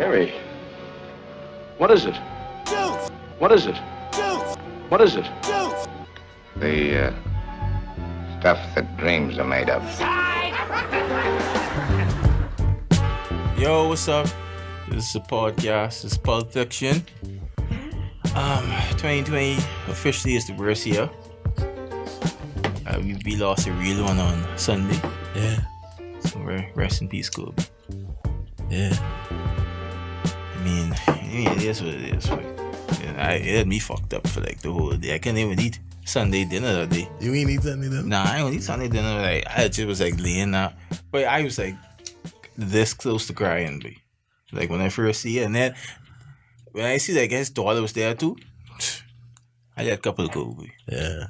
Harry, what is it? What is it? What is it? The stuff that dreams are made of. Yo, what's up? This is a podcast. It's Pulp Fiction. 2020 officially is the worst year. We lost a real one on Sunday. Yeah. So rest in peace, Kobe. Yeah. I mean, it is what it is. It had me fucked up for like the whole day. I couldn't even eat Sunday dinner that day. You ain't eat Sunday dinner? Nah, I don't eat Sunday dinner. Like, I just was like laying out. But I was like this close to crying, boy. Like when I first see it. And then when I see like his daughter was there too, I got a couple of go, boy. Yeah.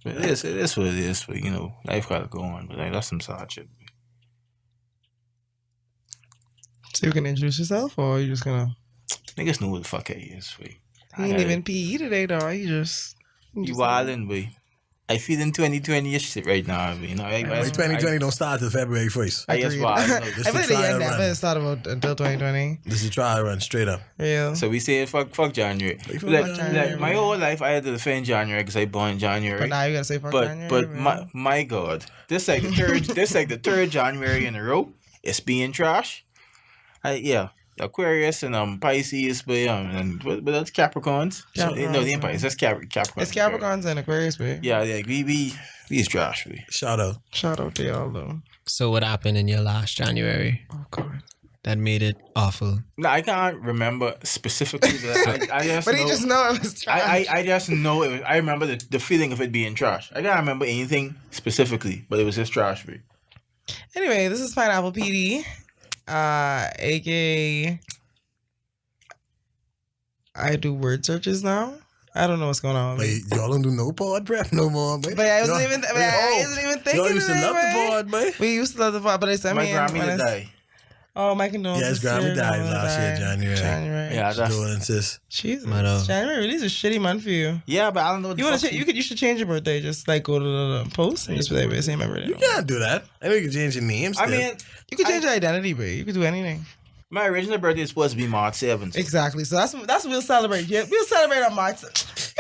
But it is what it is. But you know, life gotta go on. But like, that's some sad shit, boy. So you can introduce yourself, or are you just gonna? Niggas know what the fuck I is, boy. He ain't even PE today, though. You wildin', boy. I feel in 2020-ish shit right now, boy. You know, 2020 don't start till February 1st. I guess why. I feel like the year never started until 2020. This is a trial run, straight up. Yeah. So we say fuck January. Like my whole life I had to defend January because I born in January. But now you gotta say fuck January. But my God, this like the third January in a row. It's being trash. Aquarius and Pisces, but that's Capricorns. No, the Pisces. That's Capricorns. It's Capricorns and Aquarius, babe. Yeah, we is trash, babe. Shout out to y'all, though. So what happened in your last January? Oh God. That made it awful. No, I can't remember specifically. I just but know, he just know it was trash. I just know it was. I remember the feeling of it being trash. I can't remember anything specifically, but it was just trash, babe. Anyway, this is Pineapple PD. AKA I do word searches now. I don't know what's going on. Wait, y'all don't do no pod prep no more, man. But I wasn't even thinking. Y'all used to love the pod, man. We used to love the pod, but it's my Grammy died. Oh, my condolences. Yeah, his Grammy died last year, January. Yeah, that's condolences. Jesus, January really is a shitty month for you. Yeah, but I don't know. You should change your birthday. Just like go to the post and just be like, say my birthday. You can't do that. I know you can change your name. I mean, you can change your identity, but you can do anything. My original birthday is supposed to be March 7th. Exactly. So that's what we'll celebrate. Yeah, we'll celebrate on March. Your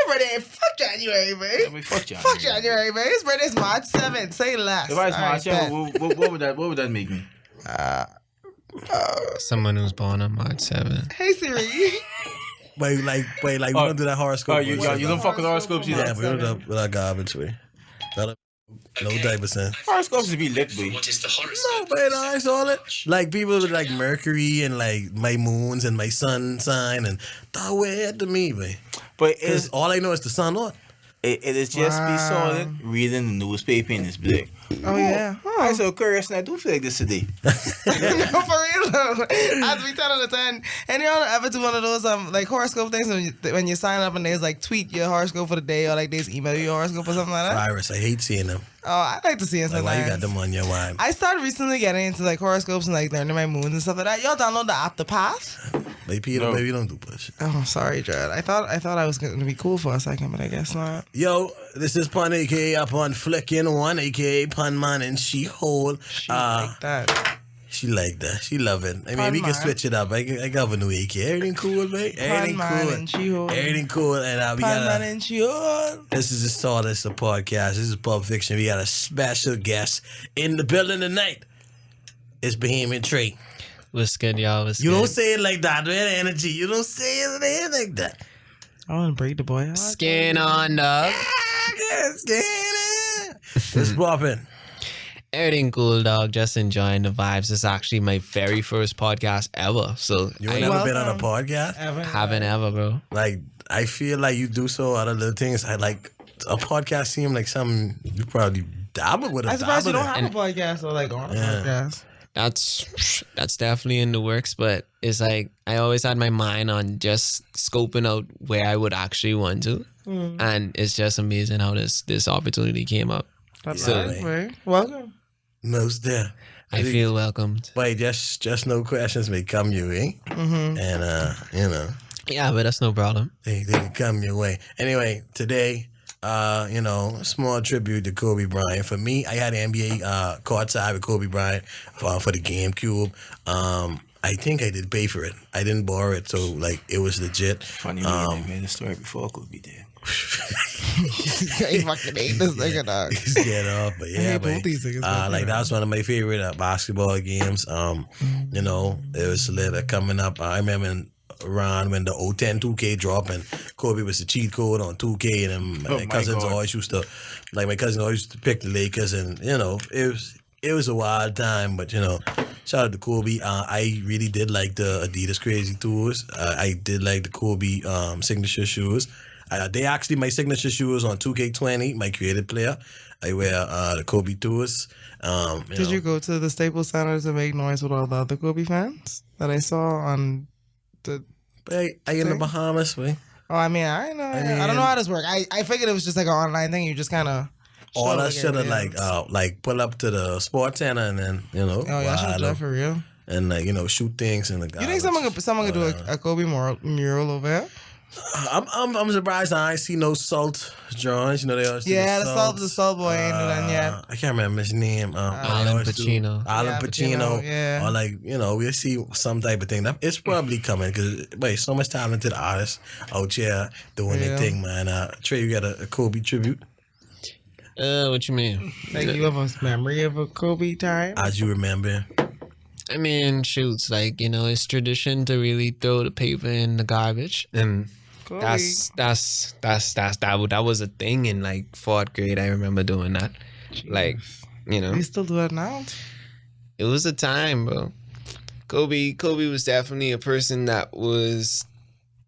birthday ain't fuck January, babe. I mean, fuck January. Fuck January, babe. His birthday is March 7th. Say less. If I was March 7th, what would that make me? Someone who's born on March 7th. Hey Siri. Wait, we don't do that horoscope. Oh, you don't fuck with horoscopes either? Yeah, we don't do that garbage, way. No diaper. Horoscopes to be lit, boy. What is the horoscope? No, but I saw it. Like people with like Mercury and like my moons and my sun sign and that weird to me, man. But because all I know is the sun on. It is just be solid reading the newspaper and it's big. Oh yeah. I'm so curious and I do feel like this today. No, for real though. As we 10 out of 10. And y'all ever do one of those like horoscope things when you sign up and there's like tweet your horoscope for the day or like there's email your horoscope or something like that? Virus, I hate seeing them. Oh, I like to see it sometimes. Like, why you got them on your wine? I started recently getting into like horoscopes and like learning my moons and stuff like that. Y'all download the app, The Path? Baby, you don't do push. Oh, sorry, Jared. I thought I was going to be cool for a second, but I guess not. Yo, this is Pun, aka Upon Flicking One, aka Pun Man and She-Hole. She like that. She like that. She love it. I mean, we can switch it up. I got a new AK. Everything cool, man. Everything cool. Everything cool. And we got this is the start of the podcast. This is Pulp Fiction. We got a special guest in the building tonight. It's Bahamian TRAE. What's good, y'all? You don't say it like that. With energy. You don't say it like that. I want to break the boy. Skin on, dog. Skin on. What's poppin'? Everything cool, dog. Just enjoying the vibes. This is actually my very first podcast ever. So you ain't never been on a podcast? Haven't ever, bro. Like, I feel like you do so other little things. I like a podcast seem like something you probably dabble with. I'm surprised you don't have a podcast or like on a podcast. That's definitely in the works, but it's like I always had my mind on just scoping out where I would actually want to, and it's just amazing how this opportunity came up. That's right. Welcome. Most there. I feel welcomed. Wait, just no questions may come your way, and Yeah, but that's no problem. They come your way. Anyway, today. Small tribute to Kobe Bryant. For me, I had the NBA courtside with Kobe Bryant for the GameCube. I think I did pay for it. I didn't borrow it, so like it was legit. Funny, they made a story before Kobe did. I fucking hate this nigga, dog. He's getting off, but yeah, both these niggas, like that was one of my favorite basketball games. You know, it was lit coming up. I remember around when the 010 2K dropped and Kobe was the cheat code on 2K, and then my cousins always used to, like my cousin always used to pick the Lakers, and you know, it was a wild time, but you know, shout out to Kobe. I really did like the Adidas Crazy Tours. I did like the Kobe signature shoes. They actually my signature shoes on 2K20, my creative player. I wear the Kobe Tours. Did you go to the Staples Center to make noise with all the other Kobe fans that I saw on the... I in the Bahamas, man. Oh, I mean, I know. I don't know how this works. I figured it was just like an online thing. You just kind of... All I should have like pull up to the sports center and then, you know. Oh, yeah, I should have done for real. And like, you know, shoot things in the You think someone could do a Kobe mural over there? I'm surprised I ain't see no Salt drawings. You know, they always do the Salt boy ain't do that yet. I can't remember his name. Alan Pacino. Pacino, yeah. Or like, you know, we'll see some type of thing. It's probably coming because so much talented artists out here doing their thing, man. Trey, you got a Kobe tribute? What you mean? Like you have a memory of a Kobe time? As you remember? I mean, shoots, like, you know, it's tradition to really throw the paper in the garbage, and that was a thing in like 4th grade. I remember doing that. Jeez. Like, you know, you still do it now? It was a time, bro. Kobe was definitely a person that was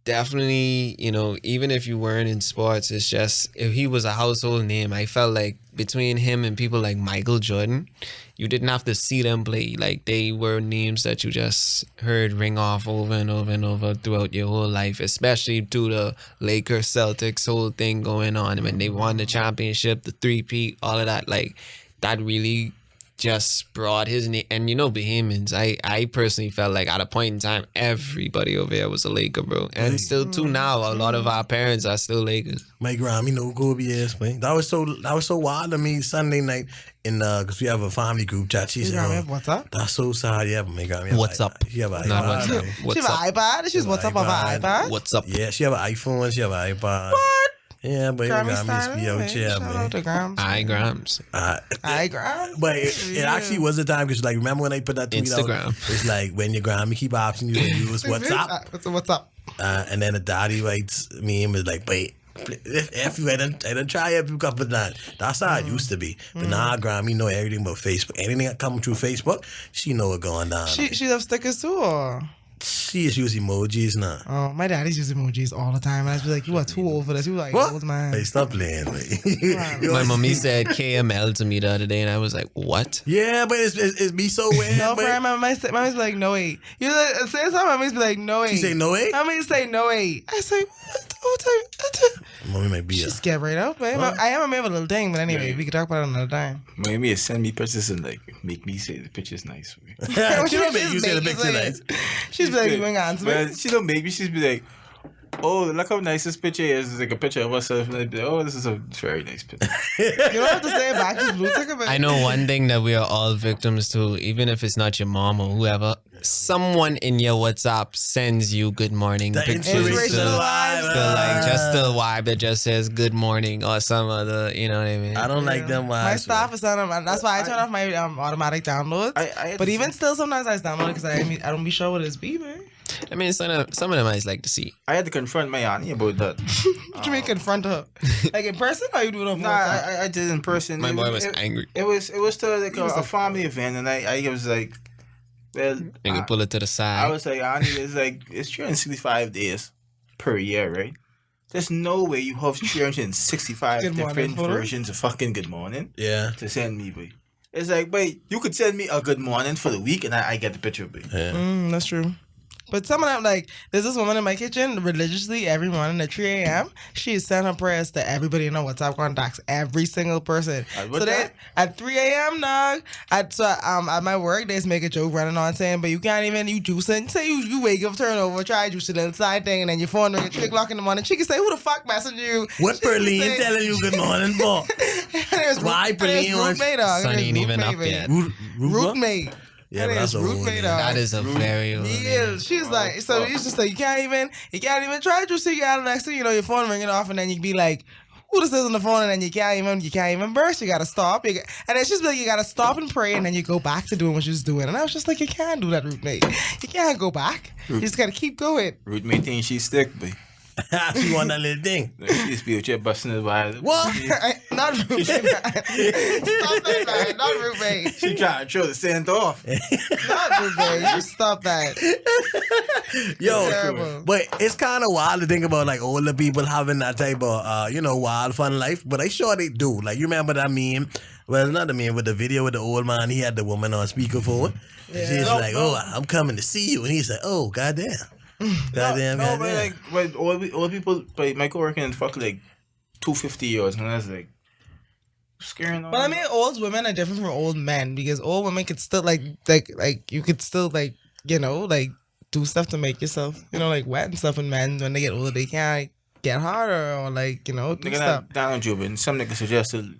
definitely, you know, even if you weren't in sports, it's just if he was a household name. I felt like between him and people like Michael Jordan, you didn't have to see them play. Like, they were names that you just heard ring off over and over and over throughout your whole life, especially to the Lakers Celtics whole thing going on. When they won the championship, the 3-peat, all of that, like, that really just brought his name. And you know, Bahamians, I personally felt like at a point in time, everybody over here was a Laker, bro. And still too now, a lot of our parents are still Lakers. My grandma, you know who Kobe is, man. That was so wild to me Sunday night because we have a family group chat. She said, what's up? That's so sad. Yeah, but my grandma. What's up? She have an iPad. She have an iPad? She's what's up of an iPad? What's up? Yeah, she have an iPhone. She have an iPad. What? Yeah, but Grams be out here, man. Grams. Grams. But it actually was a time because, like, remember when I put that tweet Instagram out? It's like when your grandma keep asking you to use WhatsApp. What's up? And then the daddy writes me and was like, wait, if you I didn't try it a couple of times. That's how it used to be. But now grandma know everything about Facebook. Anything that come through Facebook, she know what's going down. She loves stickers too, or? She is using emojis now. Oh, my daddy's using emojis all the time. And I was like, you are too old for this. You like, what? Old man. Hey, stop playing. My mommy said KML to me the other day, and I was like, what? Yeah, but it's me so weird. No, for my mommy's like, no way. You like, say something, mommy's be like, no way. She say no way? Mommy say no way. I say, what? Mommy might be She's scared right up, man. I am a little thing, but anyway, we can talk about it another time. Maybe send me pictures and like make me say the picture's nice. She don't make you say the picture nice. She's like, you ain't answer me. She don't make me. She's be like, oh, look how nice this picture is. It's like a picture of herself. And I'd be like, oh, this is a very nice picture. You don't have to say it back. Just blue tick it. I know one thing that we are all victims to, even if it's not your mom or whoever. Someone in your WhatsApp sends you good morning pictures. Inspirational vibe. Like just the vibe that just says good morning or some other, you know what I mean? I don't like them vibes. My staff is on them. That's why I turn off my automatic downloads. But even still, sometimes I download it because I don't be sure what it's be, man. I mean, some of them I just like to see. I had to confront my auntie about that. What you mean confront her? Like in person, or you do it on? Nah, I did in person. My boy was angry. It was to like a family event, and I was like, well, you can pull it to the side. I was like, auntie, it's 365 days per year, right? There's no way you have 365 different versions of fucking good morning. Yeah. To send me, boy. It's like, wait, you could send me a good morning for the week, and I get the picture, boy. Yeah. That's true. But some of them, like, there's this woman in my kitchen religiously every morning at 3 a.m. She sent her prayers to everybody in her WhatsApp contacts, every single person. So then at 3 a.m., dog, at my work, they just make a joke running on saying, but you can't even, you juicing. Say you wake up, turn over, try juicing the inside thing, and then your phone ring at 3 o'clock in the morning. She can say, who the fuck messaged you? What Perlene telling you good morning for? Why Perlene? Sun ain't even up yet. Rootmate. Yeah, Her but name that's is a Ruth old May, name. dog. That is a very old Yeah, name. she's like, so he's just like, you can't even try to see you out of next thing, your phone ringing off, and then you be like, who this is on the phone, and then you can't even burst. You gotta stop. And then she's like, you gotta stop and pray, and then you go back to doing what you was doing. And I was just like, you can't do that, Ruth May. You can't go back. You just gotta keep going. Ruth May think she stick, but She want that little thing. she used to be out here busting his wires. What? Not Ruth May, man. Stop that, man. Not Ruth May. She trying to throw the scent off. Not Ruth May. You stop that. Yo, Terrible. but it's kind of wild to think about like older people having that type of wild fun life. But I sure they do. Like you remember that meme? Well, not the meme, with the video with the old man. He had the woman on speakerphone. Yeah. She's like, "Oh, I'm coming to see you," and he's like, "Oh, goddamn, goddamn, No, but goddamn." like, but old people, like my coworker and fuck like 250-year-olds, and that's like scaring. But I mean, old women are different from old men because old women could still like you could still like do stuff to make yourself like wet and stuff. And men, when they get older, they can't get harder or like do nigga stuff. not down Jubin. Some niggas suggested.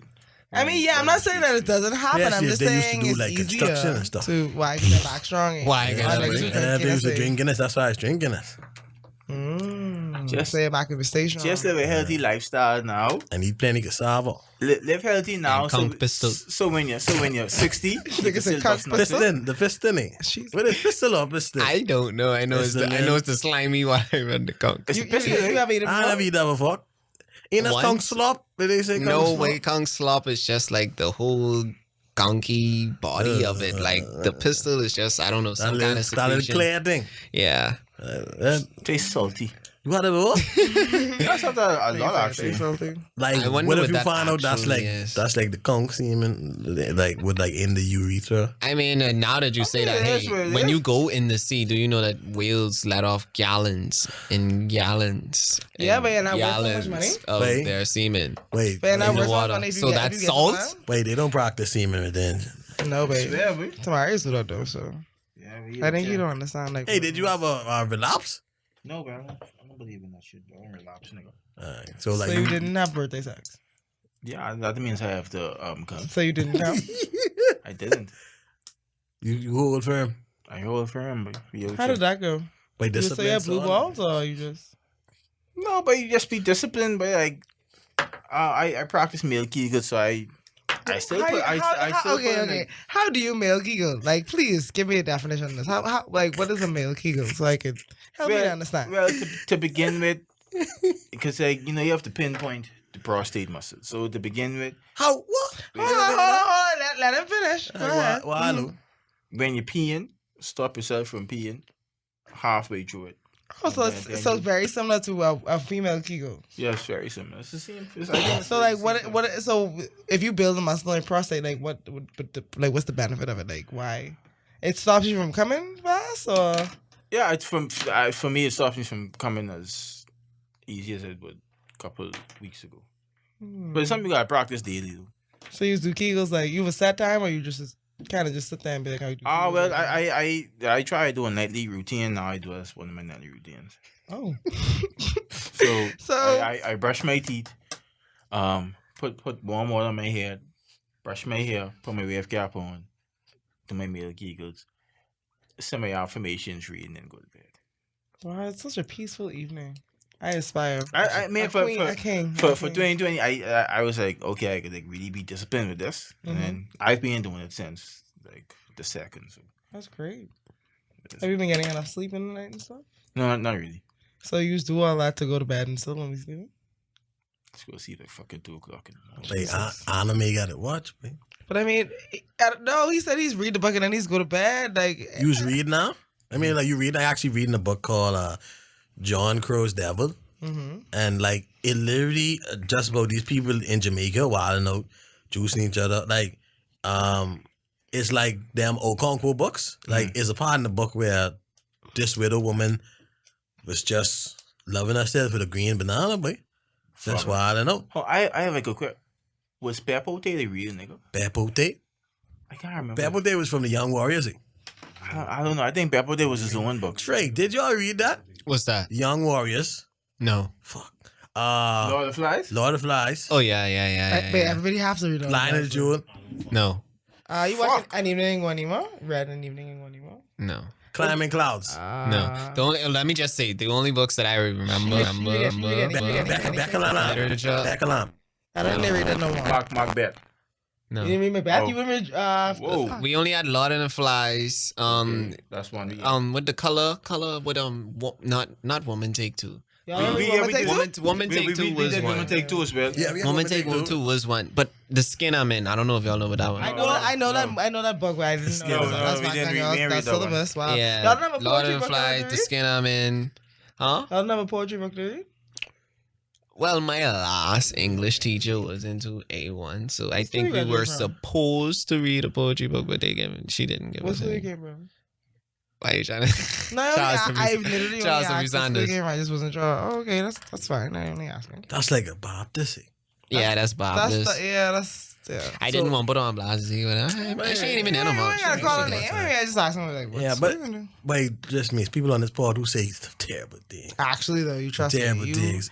I mean, yeah, I'm not saying that it doesn't happen. Yeah, I'm just they used to saying do, it's like, easier construction and stuff. to why get back strong. And Why get I back like strong. to And they used to drink drink Guinness. That's why I was drinking Guinness. Just say it back in the station. Just live a healthy lifestyle now. And eat plenty cassava. Live healthy now. And conk pistol. So when you're 60, you Nigga can said still conk bust nuts. pistol. The fisting. What is pistol or pistol? I don't know. I know it's the slimy one and the conch. It's You a pistol. have eaten I never eat that before. Ain't that Once? conch slop? Did they say conch No slop? way, conch slop is just like the whole gonky body of it. Like the pistol is just some kind of That little secretion. clear thing. Yeah. Tastes salty. You want to know? That's not a lot actually. something. Like, I wonder what if what you that find out that's like actually is. that's like the conch semen, like with like in the urethra? I mean, now that you say that, yeah, hey, that's what it when is. you go in the sea, do you know that whales let off gallons and gallons? Yeah, and but you're not worth so much gallons money. of Wait. their semen Wait, But not in worth the so much water? money if you So get- that's if you get salt? some wait, they don't practice semen then. out. No, babe. Yeah, boy. Tomorrow I used to do that though, so I think you don't understand. Like, Hey, did you have a relapse? No, bro. I don't believe in that shit, bro. I don't relapse, nigga. So like So you didn't have birthday sex. Yeah, that means I have to come. So you didn't come. I didn't. you hold firm. I hold firm, but How did that go? Wait, You just say you have blue balls, or you just? No, but you just be disciplined. But like, I practice male kegel, so I still put. I still put in Okay. How do you male giggle? Like, please give me a definition of this. How like what is a male giggle so I could help me to understand? Well, to begin with, because like you have to pinpoint the prostate muscle. So to begin with, How what? Hold on. Let him finish. Go ahead. when you're peeing, stop yourself from peeing halfway through it. Oh, so it's very similar to a female kegel. Yeah, it's very similar. It's the same. So like what? So if you build a muscle in your prostate, like what's the benefit of it? Like why? It stops you from coming fast, or Yeah, it's for me. It stops me from coming as easy as it would a couple weeks ago. But it's something you gotta practice daily, though. so you do kegels like you have a set time, or you just kind of just sit there and be like, how you do? Ah, kegels? well, I try to do a nightly routine. Now I do as one of my nightly routines. Oh. So I brush my teeth, put warm water on my head, brush my hair, put my wave cap on, do my male kegels, say my affirmations, read, and then go to bed. Wow, it's such a peaceful evening. I aspire. I mean, for 2020, 2020, I was like, okay, I could like really be disciplined with this, and then I've been doing it since like the second. So That's great. Have you been getting enough sleep in the night and stuff? no, not really. So you just do all that to go to bed and still only sleep? Let's go see like fucking 2:00 in the morning. Like anime got to watch, man. But I mean, no, he said he's read the book and then he's go to bed. Like, You was reading now? I mean, like you read. I actually reading a book called John Crow's Devil, and like it literally just about these people in Jamaica wilding out, juicing each other. Like, it's like them Okonkwo books. Like, it's a part in the book where this widow woman was just loving herself with a green banana, boy. That's why I don't know. Oh, I have like a quick. Was Pepote the real nigga? Pepote? I can't remember. Pepote was from the Young Warriors. I don't know. I think Pepote was his own book. Trey, did y'all read that? What's that? Young Warriors. No. Fuck. Lord of Flies? Lord of Flies. Oh yeah. Wait, everybody has to read all Lion of the Jewel. No. You watching An Evening in Guanima? Read An Evening in Guanima? No. Climbing Clouds. No. Let me just say, the only books that I remember. Bekalam. I don't read that no more. Macbeth. No. You didn't read Macbeth? Oh. You read Whoa. We only had Lord and the Flies. Okay, that's one. With the color with not Woman Take Two. Woman Take Two was one. Woman Take Two as well. Yeah, Woman Take Two was one. But The Skin I'm In, I don't know if y'all know about that one. I know that book, but I didn't know. That's my thing. That's syllabus. Wow. Yeah. Y'all don't have a Lord poetry and the book to Flies, read? The Skin I'm In. Huh? Y'all don't have a poetry book to read? Well, my last English teacher was into A1, so I think we were supposed to read a poetry book, but she didn't give us any. What's the game, bro? Why are you trying to? No, I literally only asked the game. I just wasn't sure. Oh, okay, that's fine. I only asking. That's like a Baptist. Yeah, that's Baptist. Yeah. I didn't want to put on blast, but she ain't even in them. I gotta call her name. Maybe I just asked him like, yeah, but it just means people on this pod who say terrible things. Actually, though, you trust terrible me. things.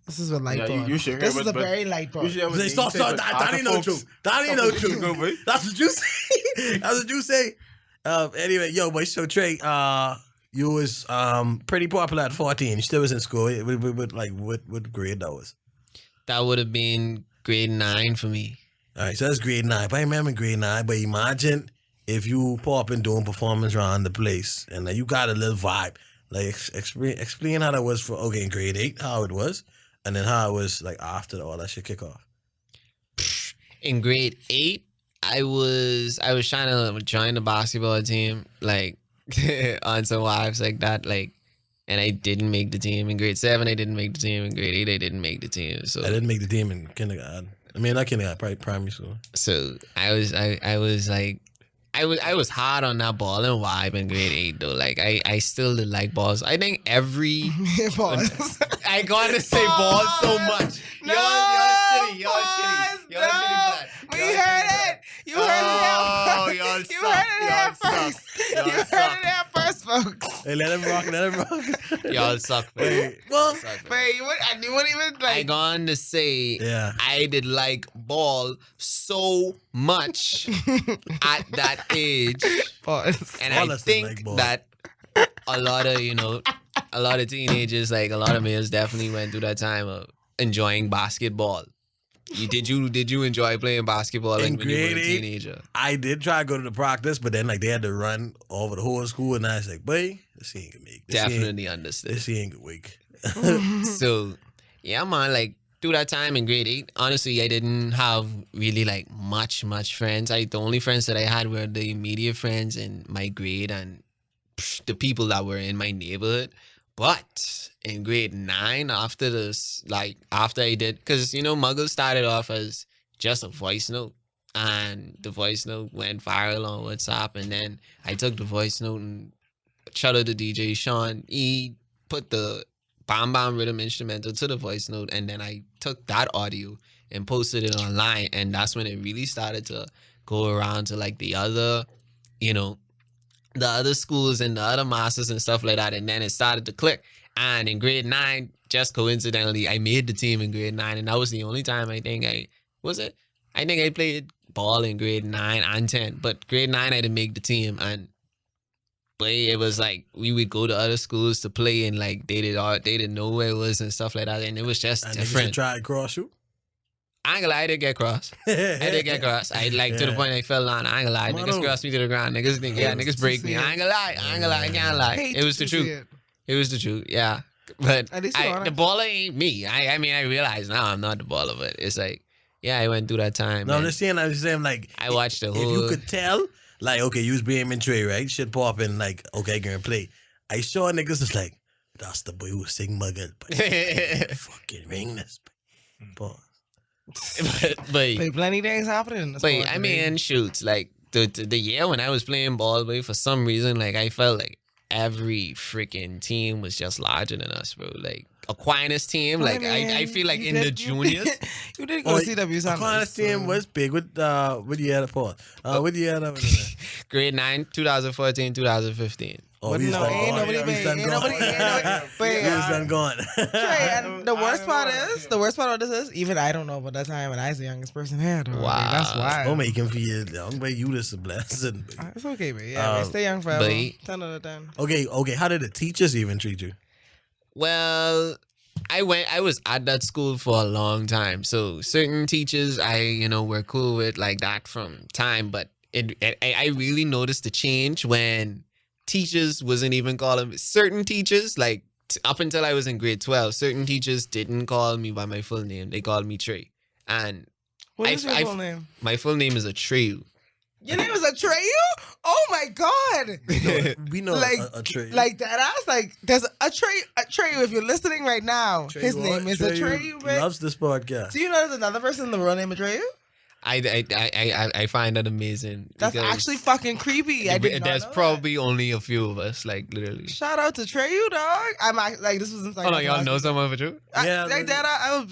This is a light bulb. You should this is a very light bulb. Stop. That ain't no truth. That ain't no truth. That's what you say. That's what you say. Anyway, but so Trey, you was pretty popular at 14. You still was in school. What grade that was? That would have been grade 9 for me. All right, so that's grade 9. But I remember grade 9. But imagine if you pop and doing performance around the place and you got a little vibe. Like explain how that was for in grade 8, how it was, and then how it was like after all that shit kick off. In grade 8, I was trying to join the basketball team, like on some vibes like that, like, and I didn't make the team. In grade 7, I didn't make the team. In grade 8, I didn't make the team. So I didn't make the team in kindergarten. I mean, not kindergarten, probably primary school. So I was hard on that ball and vibe in grade 8 though. Like I still did like balls. I think every Balls. I gotta say balls so much. No, Y'all shitty. We heard it. You heard it here first. You heard it here first. You heard it here first, folks. Hey, let him rock. Y'all suck. Hey, Well, wait, you wouldn't even like. I going to say I did like ball so much at that age. Pause. And I think that a lot of teenagers, like a lot of males definitely went through that time of enjoying basketball. Did you enjoy playing basketball when you were a teenager? I did try to go to the practice, but then they had to run over the whole school, and I was like, boy, this ain't gonna make this. Definitely understood. This ain't gonna wake. So yeah, man, like through that time in grade 8, honestly, I didn't have really like much friends. The only friends that I had were the immediate friends in my grade and the people that were in my neighborhood. But in grade 9, after I did, because Muggle started off as just a voice note, and the voice note went viral on WhatsApp, and then I took the voice note and shout out to DJ Sean. He put the Bam Bam rhythm instrumental to the voice note, and then I took that audio and posted it online, and that's when it really started to go around to like the other schools and the other masters and stuff like that, and then it started to click. And in grade 9, just coincidentally, I made the team in grade 9, and that was the only time I think I played ball in grade 9 and 10, but grade 9 I didn't make the team. And but it was like we would go to other schools to play, and like they didn't know where it was and stuff like that, and it was just different. Niggas try to cross you? I ain't gonna lie, I did get crossed. To the point I fell down. I ain't gonna lie, niggas crossed me to the ground. Niggas break me. I ain't gonna lie. I can't lie. It was the truth. It was the truth, yeah. But the baller ain't me. I mean, I realize now I'm not the baller, but it's like, yeah, I went through that time. No, I'm just saying, like, I watched the whole. If you could tell, like, okay, you was being in TRAE, right? Shit popping, like, okay, gonna play. I saw niggas just like, that's the boy who sing Muggle, but fucking ring this. Pause. but plenty things happening. But I mean, shoots like the year when I was playing ball, but for some reason, like I felt like every freaking team was just larger than us, bro. Like Aquinas team, like I feel like in the juniors, you did go CW. Aquinas team was big. What year the pause? What year that was? Grade 9, 2014, 2015. Oh, Ain't nobody. Gone. And the worst part about this is, even I don't know about that time when I was the youngest person here. Wow. Like, that's why. Don't make him feel young, but you just a blessing. It's okay, babe. Yeah, stay young forever. 10 out of 10. Okay. How did the teachers even treat you? Well, I was at that school for a long time. So certain teachers were cool with like that from time, but I really noticed the change when teachers wasn't even calling certain teachers, like up until I was in grade 12, certain teachers didn't call me by my full name. They called me TRAE. And what is your full name? My full name is a TRAE. Your name is a TRAE? Oh my God. We know like, a TRAE. Like that. I was like, there's a TRAE. If you're listening right now, his name is a TRAE. Loves this podcast. Do you know there's another person in the world named a TRAE? I find that amazing. That's actually fucking creepy. There's probably only a few of us, like literally. Shout out to TRAE, dog. I'm like, this was inside. Oh no, y'all know someone for true? Yeah, like that.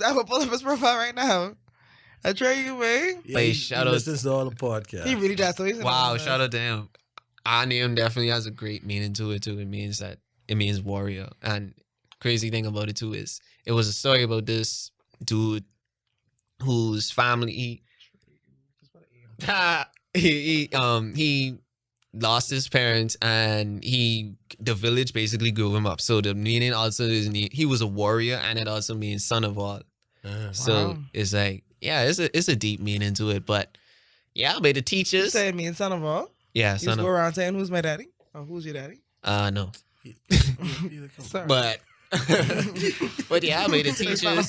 I will pull up his profile right now. I TRAE, man. Yeah, shout out. Listens to all the podcasts. He really does. So wow, shout out to him. Our name definitely has a great meaning to it too. It means warrior. And crazy thing about it too is it was a story about this dude whose family he lost his parents and the village basically grew him up. So the meaning also is he was a warrior, and it also means son of all. So it's like, yeah, it's a deep meaning to it. But yeah, but the teachers. You say it means son of all? Yeah, son of all. You go around saying, who's my daddy? Or who's your daddy? No. But but yeah, but the teachers. You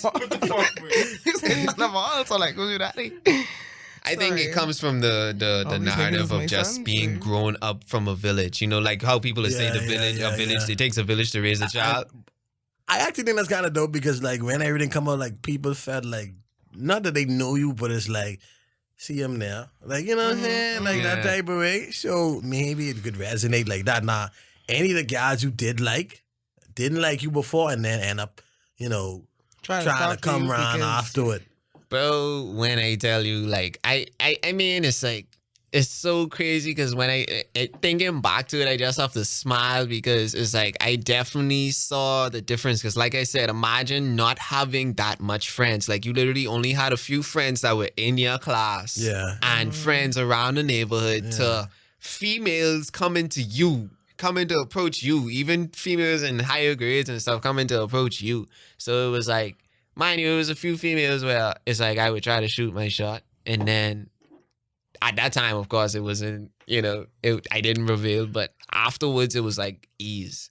say son of all, so like, who's your daddy? I think it comes from the narrative of just being grown up from a village. You know, like how people say a village, it takes a village to raise a child. I actually think that's kind of dope because like when everything come out, like people felt like, not that they know you, but it's like, see him now. Like, you know what I'm saying? Like that type of way. So maybe it could resonate like that. Now, any of the guys you didn't like you before and then end up, trying to come around afterward. Bro, when I tell you, like, I mean, it's like, it's so crazy because when I thinking back to it, I just have to smile because it's like, I definitely saw the difference. Because like I said, imagine not having that much friends. Like, you literally only had a few friends that were in your class. Yeah. And friends around the neighborhood to females coming to approach you. Even females in higher grades and stuff coming to approach you. So it was like, mind you, it was a few females where it's like I would try to shoot my shot. And then at that time, of course, it wasn't, I didn't reveal. But afterwards, it was like ease.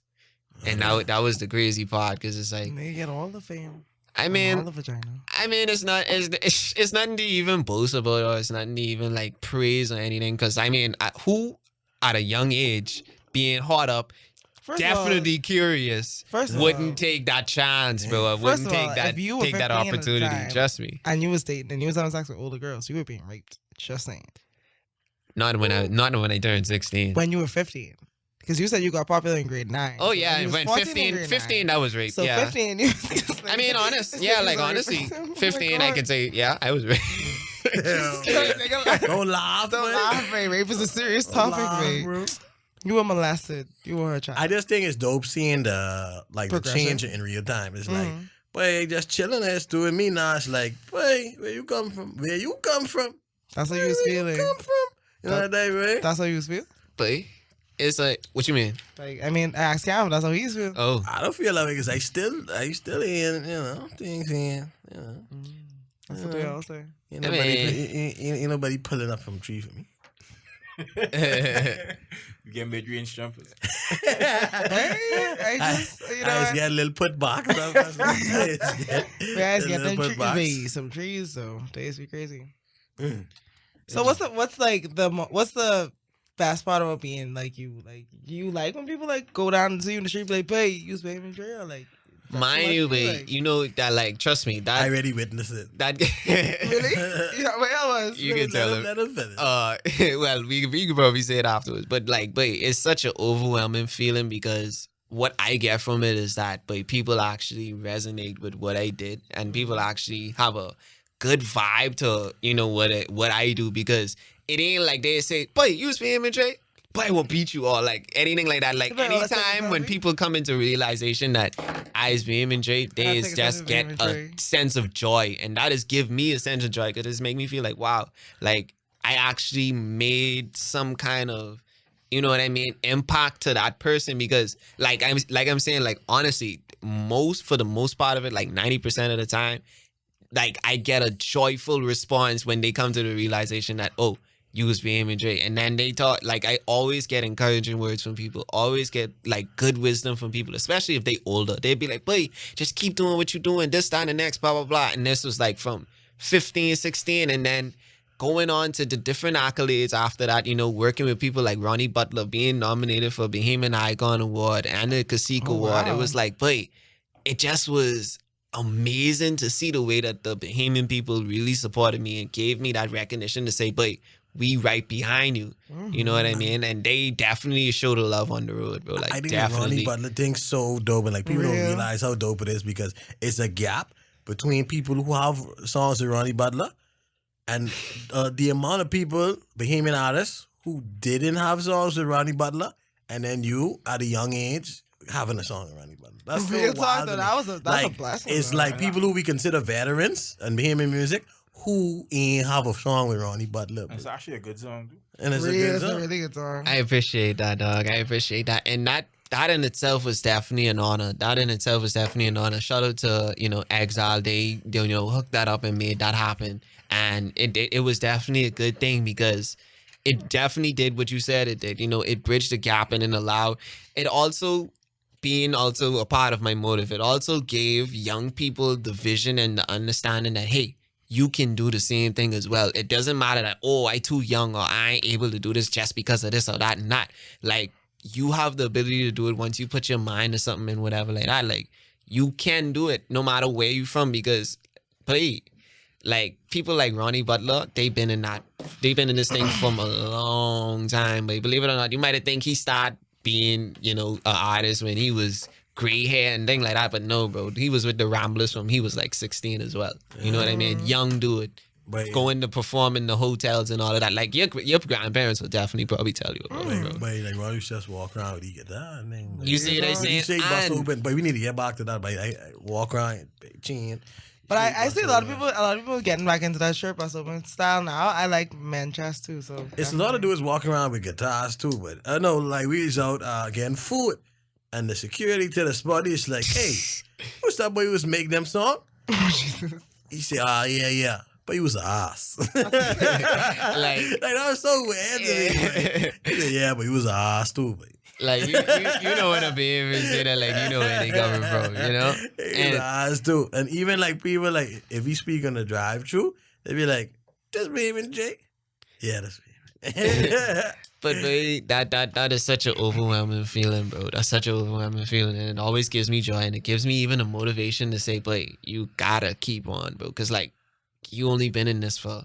And that was the crazy part because it's like. They get all the fame. I mean, all the vagina. I mean, it's nothing to even boast about or it's nothing to even like praise or anything. Because I mean, who at a young age being hot up, definitely curious, wouldn't take that chance, bro. I wouldn't take that opportunity. Trust me. And you was dating and you was having sex with older girls. You were being raped. Just saying. Not when I turned 16. When you were 15. Because you said you got popular in grade 9. Oh, yeah. When 15, that was rape. So yeah. 15, I mean, honestly, I could say, yeah, I was raped. Don't laugh, man. Rape is a serious topic, man. You were molested. You were a child. I just think it's dope seeing the change in real time. It's like, boy, just chilling as doing me now. It's like, boy, where you come from? Where you come from? That's how you was feeling. Where you come from? You know that, right? That's how you was feeling? But it's like, what you mean? Like, I mean, I asked Calvin, that's how he's feeling. Oh. I don't feel like it because I still in, things in, That's what they all say. Ain't nobody pulling up from tree for me. You get mid-range jumpers. I just get a little put box. I just get them trees. Some trees, though. They used to be crazy. So what's the best part about being like you? Like, you like when people like go down to you in the street, be like, "Hey, you was baby in jail," like. Mind you, but you know that, like, trust me, that I already witnessed it. That really? Yeah, where I was. You can tell him. Well, we could probably say it afterwards, but it's such an overwhelming feeling because what I get from it is that, people actually resonate with what I did, and people actually have a good vibe to what I do because it ain't like they say, "Boy, you was being MJ." but I will beat you, or like anything like that. Like anytime when people come into realization that I is BM and Dre, they is just get a sense of joy, and that is give me a sense of joy because it's make me feel like wow, like I actually made some kind of, you know what I mean, impact to that person, because like I'm saying, like honestly, for the most part of it, like 90% of the time, like I get a joyful response when they come to the realization that, oh, you was being and Dre. And then they talk, like I always get encouraging words from people, always get like good wisdom from people, especially if they older. They'd be like, boy, just keep doing what you're doing, this, that, and the next, blah, blah, blah. And this was like from 15, 16, and then going on to the different accolades after that, you know, working with people like Ronnie Butler, being nominated for Bahamian Icon Award and the Cacique Award. Wow. It was like, boy, it just was amazing to see the way that the Bahamian people really supported me and gave me that recognition to say, boy, we right behind you. You know what I mean? And they definitely show the love on the road, bro. Like, I think definitely. the Ronnie Butler thing's so dope, and like people don't realize how dope it is because it's a gap between people who have songs with Ronnie Butler and the amount of people, Bahamian artists, who didn't have songs with Ronnie Butler, and then you, at a young age, having a song with Ronnie Butler. That's so wild. That's a blessing. It's like people who we consider veterans in Bahamian music who ain't have a song with Ronnie Butler. It's actually a good song, dude. And it's really, a good it's song. a really good song. I appreciate that, dog. I appreciate that. And that in itself was definitely an honor. That in itself was definitely an honor. Shout out to, you know, Exile. They you know, hooked that up and made that happen. And it was definitely a good thing because it definitely did what you said it did. You know, it bridged the gap and it allowed it also being also a part of my motive. It also gave young people the vision and the understanding that, hey, you can do the same thing as well. It doesn't matter that, oh, I too young or I ain't able to do this just because of this or that and that. Like, you have the ability to do it once you put your mind to something and whatever like that. Like, you can do it no matter where you're from because, play. Like, people like Ronnie Butler, they've been in this thing from a long time. But believe it or not, you might have think he started being, you know, an artist when he was gray hair and thing like that. But no, bro, he was with the Ramblers from he was like 16 as well. You know what I mean? Young dude. But, going to perform in the hotels and all of that. Like, your grandparents will definitely probably tell you about it, bro. But like Ronnie just walk around with the guitar and then, you see what I'm saying? You say bust open, but we need to get back to that. But I walk around, chin. But I see a lot of people getting back into that shirt bust open style now. I like men chest too, so it's a lot of dudes walking around with guitars too. But I know, like we was out getting food, and the security to the spot is like, "Hey, what's that boy who was making them song?" He said, yeah. But he was an ass. like that was so weird to me. He said, yeah, but he was an ass too. But. Like, you know what I'm being say that, like, you know where they coming from, you know? He was an ass too. And even like people, like, if you speak on the drive-thru, they be like, "That's me and Jay." Yeah, that's me. But babe, that is such an overwhelming feeling, bro. That's such an overwhelming feeling. And it always gives me joy. And it gives me even a motivation to say, but you gotta keep on, bro. Because, like, you only been in this for,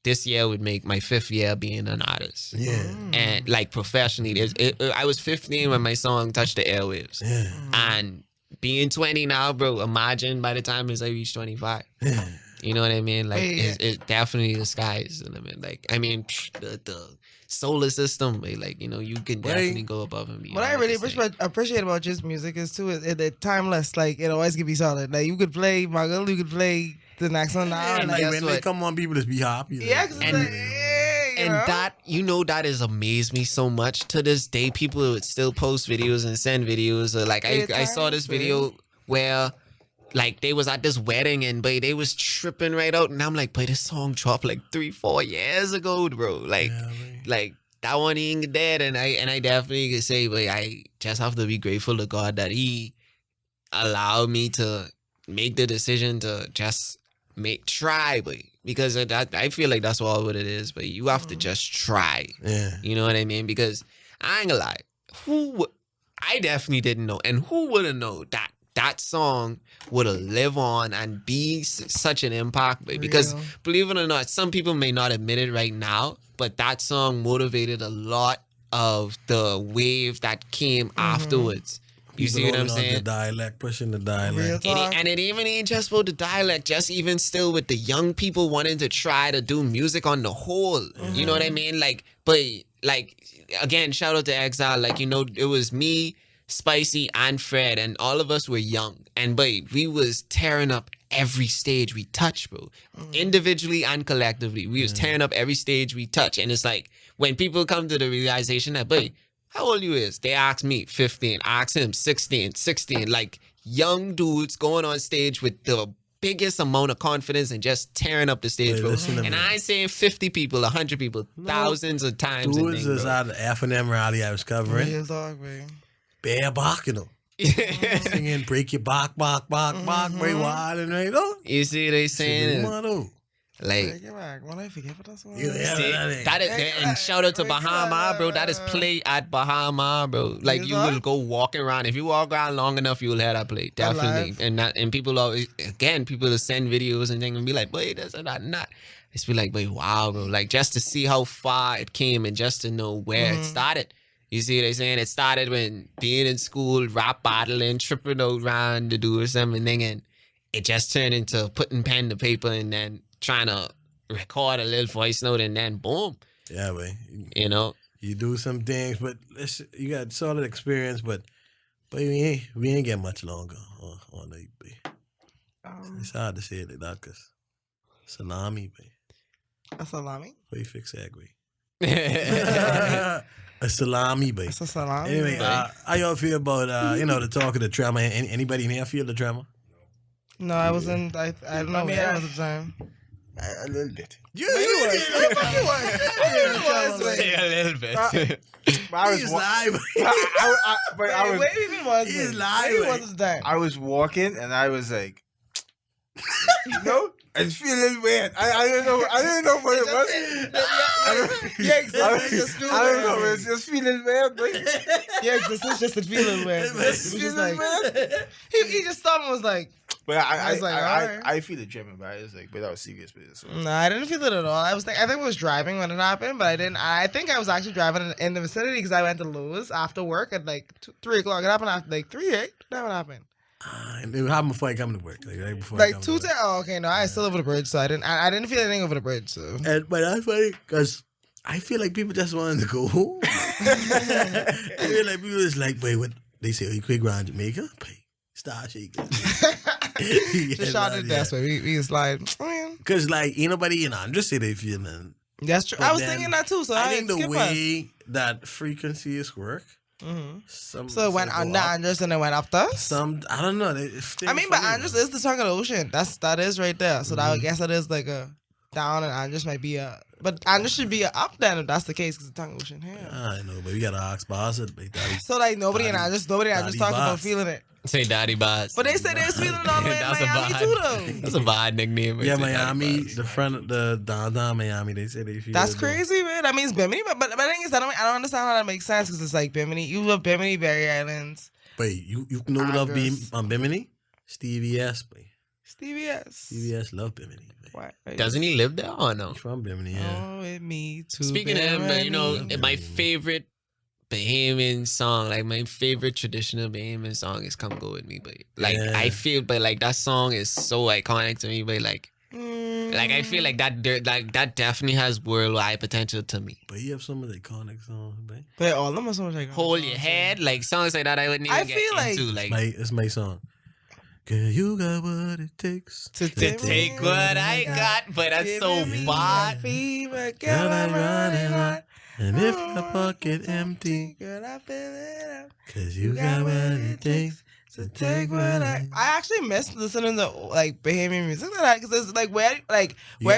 this year would make my 5th year being an artist. Yeah. And like professionally, I was 15 when my song touched the airwaves. Yeah. And being 20 now, bro, imagine by the time I reach 25. Yeah. You know what I mean? Like, it definitely, the sky is the limit. Like, I mean, the solar system, like, you know, you can definitely go above and beyond. What I really appreciate about just music is too, it's timeless. Like, it always can be solid. Like, you could play Muggle, you could play the next one now. And like when they come on, people just be happy. Like. Yeah, and that, you know, that has amazed me so much. To this day, people would still post videos and send videos. Or like, I saw this video where, like, they was at this wedding and, but they was tripping right out. And I'm like, but this song dropped like 3-4 years ago, bro. Like, like that one ain't dead. And I definitely could say, but I just have to be grateful to God that he allowed me to make the decision to just try, but because I feel like that's all what it is. But you have to just try. Yeah, you know what I mean? Because I ain't gonna lie, I definitely didn't know, and who would have known that song would have live on and be such an impact? Because believe it or not, some people may not admit it right now, but that song motivated a lot of the wave that came afterwards. You see what I'm saying? The dialect, pushing the dialect. And it even ain't just about the dialect, just even still with the young people wanting to try to do music on the whole. You know what I mean? Like, but like, again, shout out to Exile. Like, you know, it was me, Spicy, and Fred, and all of us were young. And boy, we was tearing up every stage we touched, bro. Individually and collectively. We was tearing up every stage we touch. And it's like, when people come to the realization that, boy, how old you is? They ask me 15. I ask him 16. Like young dudes going on stage with the biggest amount of confidence and just tearing up the stage, bro. And I ain't saying 50 people, 100 people, thousands of times. Dudes is out of the F&M rally I was covering. Real talk, man. Bare barking them. Singing break your back, very wild and right on. You see they saying like when I forget what that's that is, and shout out to Bahama, bro. That is play at Bahama, bro. Like you will go walking around. If you walk around long enough, you will hear that play. Definitely. And people always, again, people will send videos and things and be like, boy, that's not. It's be like, boy, wow, bro. Like just to see how far it came and just to know where it started. You see what I'm saying? It started when being in school, rap battling, tripping out around to do something, and it just turned into putting pen to paper and then trying to record a little voice note and then boom. Yeah, man. You know? You do some things, but you got solid experience, but we ain't get much longer on the it's hard to say it like that, because salami, babe. A salami? How you fix that, babe? A salami, babe. It's a salami. Anyway, how y'all feel about, the talk of the tremor? Anybody in here feel the tremor? No, I wasn't. I don't know where I was at the time. A little bit. You was. A little bit. I was live. He's live. I was walking and I was like, I just feel a little weird. I didn't know what it was. Yeah, exactly. I don't know. It's just feeling weird. Yeah, it's just a feeling weird. It's just like he just stopped and was like. But I I feel it tripping, but it's like without serious business. So. No, I didn't feel it at all. I think I was driving when it happened, but I didn't. I think I was actually driving in the vicinity because I went to Lowe's after work at like 3 o'clock. It happened after like 3, 8. That what happened. It happened before I come to work. Like before. Like 2 10. Oh, okay. No, I still over the bridge, so I didn't feel anything over the bridge. So. But that's funny because I feel like people just wanted to go home. I feel like people just like, wait, what they say? Oh, you quick around Jamaica? Star shaking. Just shot it that way. We was like, because like ain't nobody in Andres say they feel nothing. That's true. But I was thinking that too. So I think the way that frequencies work. So it went under Andres and it went up to us? I don't know. But Andres is the tongue of the ocean. That is right there. So I guess that is like a down, and Andres might be a. But Andres should be a up then if that's the case, because the tongue of the ocean here. I know, but we gotta ask boss it. So like nobody in Andres talking about feeling it. Say Daddy Boss. But they said they was feeling it all the way in Miami too, though. That's a bad nickname. Yeah, Miami, the downtown Miami, they say they feel that's crazy, man. That means Bimini. But the thing is, I don't understand how that makes sense, because it's like Bimini. You love Bimini, Berry Islands. Wait, you know who love being on Bimini? Stevie S, boy. Stevie S. Stevie S love Bimini. What? Doesn't he live there or no? He's from Bimini, yeah. Oh, with me too. Speaking of him, my favorite Bahamian song, like my favorite traditional Bahamian song is "Come Go With Me," but like I feel, but like that song is so iconic to me, but like I feel like that definitely has worldwide potential to me. But you have some of the iconic songs, babe. But all of them are so iconic. Hold Your Head, like songs like that, I wouldn't even get into. Like it's my song. Girl, you got what it takes to take what I got, but that's so bad. Girl, I'm running on. And if your pocket empty, girl, I fill it up. Cause you got what it takes to take what I actually miss listening to like Bahamian music like that, because it's like where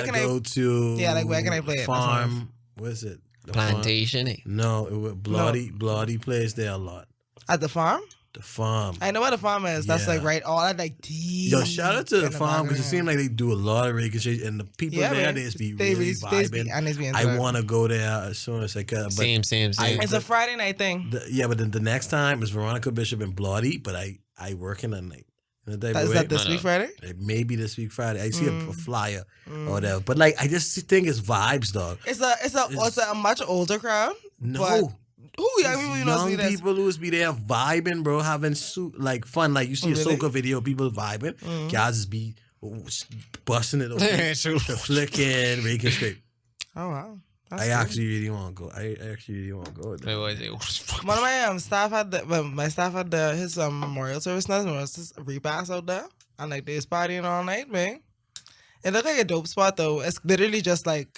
can I go to? Yeah, like where can I play it? Farm. What is it? The Plantation. Farm? No, it was Bloody plays there a lot. At the farm. The farm. I know what the farm is. That's like right. All that like deep. Yo, shout out to the farm, because it seems like they do a lot of ricochet, and the people there, they just be really vibing. I want to go there as soon as I can. Same. It's a Friday night thing. But the next time is Veronica Bishop and Bloody, but I working at night. Is that this week Friday? Maybe this week Friday. I see a flyer or whatever. But like, I just think it's vibes, dog. It's a much older crowd. No. Who young people you know see Young this? people who's be there vibing, bro, having like fun. Like you see a really? soca video, people vibing. Guys just be busting it open, flicking, making straight. Oh wow. I actually really want to go. I actually really want to go. One of my staff had his memorial service night. There was this repass out there, and like they was partying all night, man. It looked like a dope spot though. It's literally just like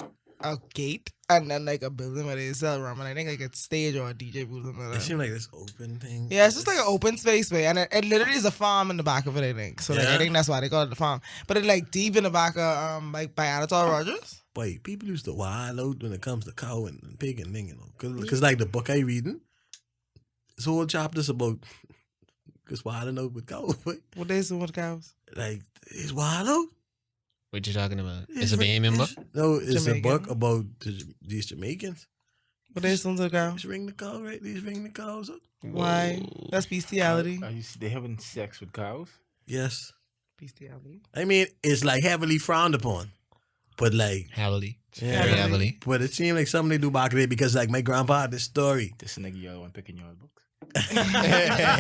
a gate and then like a building where they sell rum, and I think like a stage or a DJ booth. It seemed like this open thing. Yeah, it's just like an open space, man, and it literally is a farm in the back of it. I think so. Like I think that's why they call it the farm. But it like deep in the back of like by Anatole Rogers. Wait, people used to wild out when it comes to cow and pig and thing, you know. Cause like the book I reading, this whole chapter's about just wilding out with cows. What they doing with cows? Like it's wild out. What you talking about? It's a BAHAMIAN book? No, it's Jamaican. a book about these Jamaicans. What they doing to the cows? Just ring the cow, right? These ring the cows up. Why? That's bestiality. They having sex with cows? Yes. Bestiality. I mean, it's like heavily frowned upon. But like Heavily. Yeah. Very heavily. But it seemed like something they do back there because like my grandpa had this story. This nigga y'all want picking your books.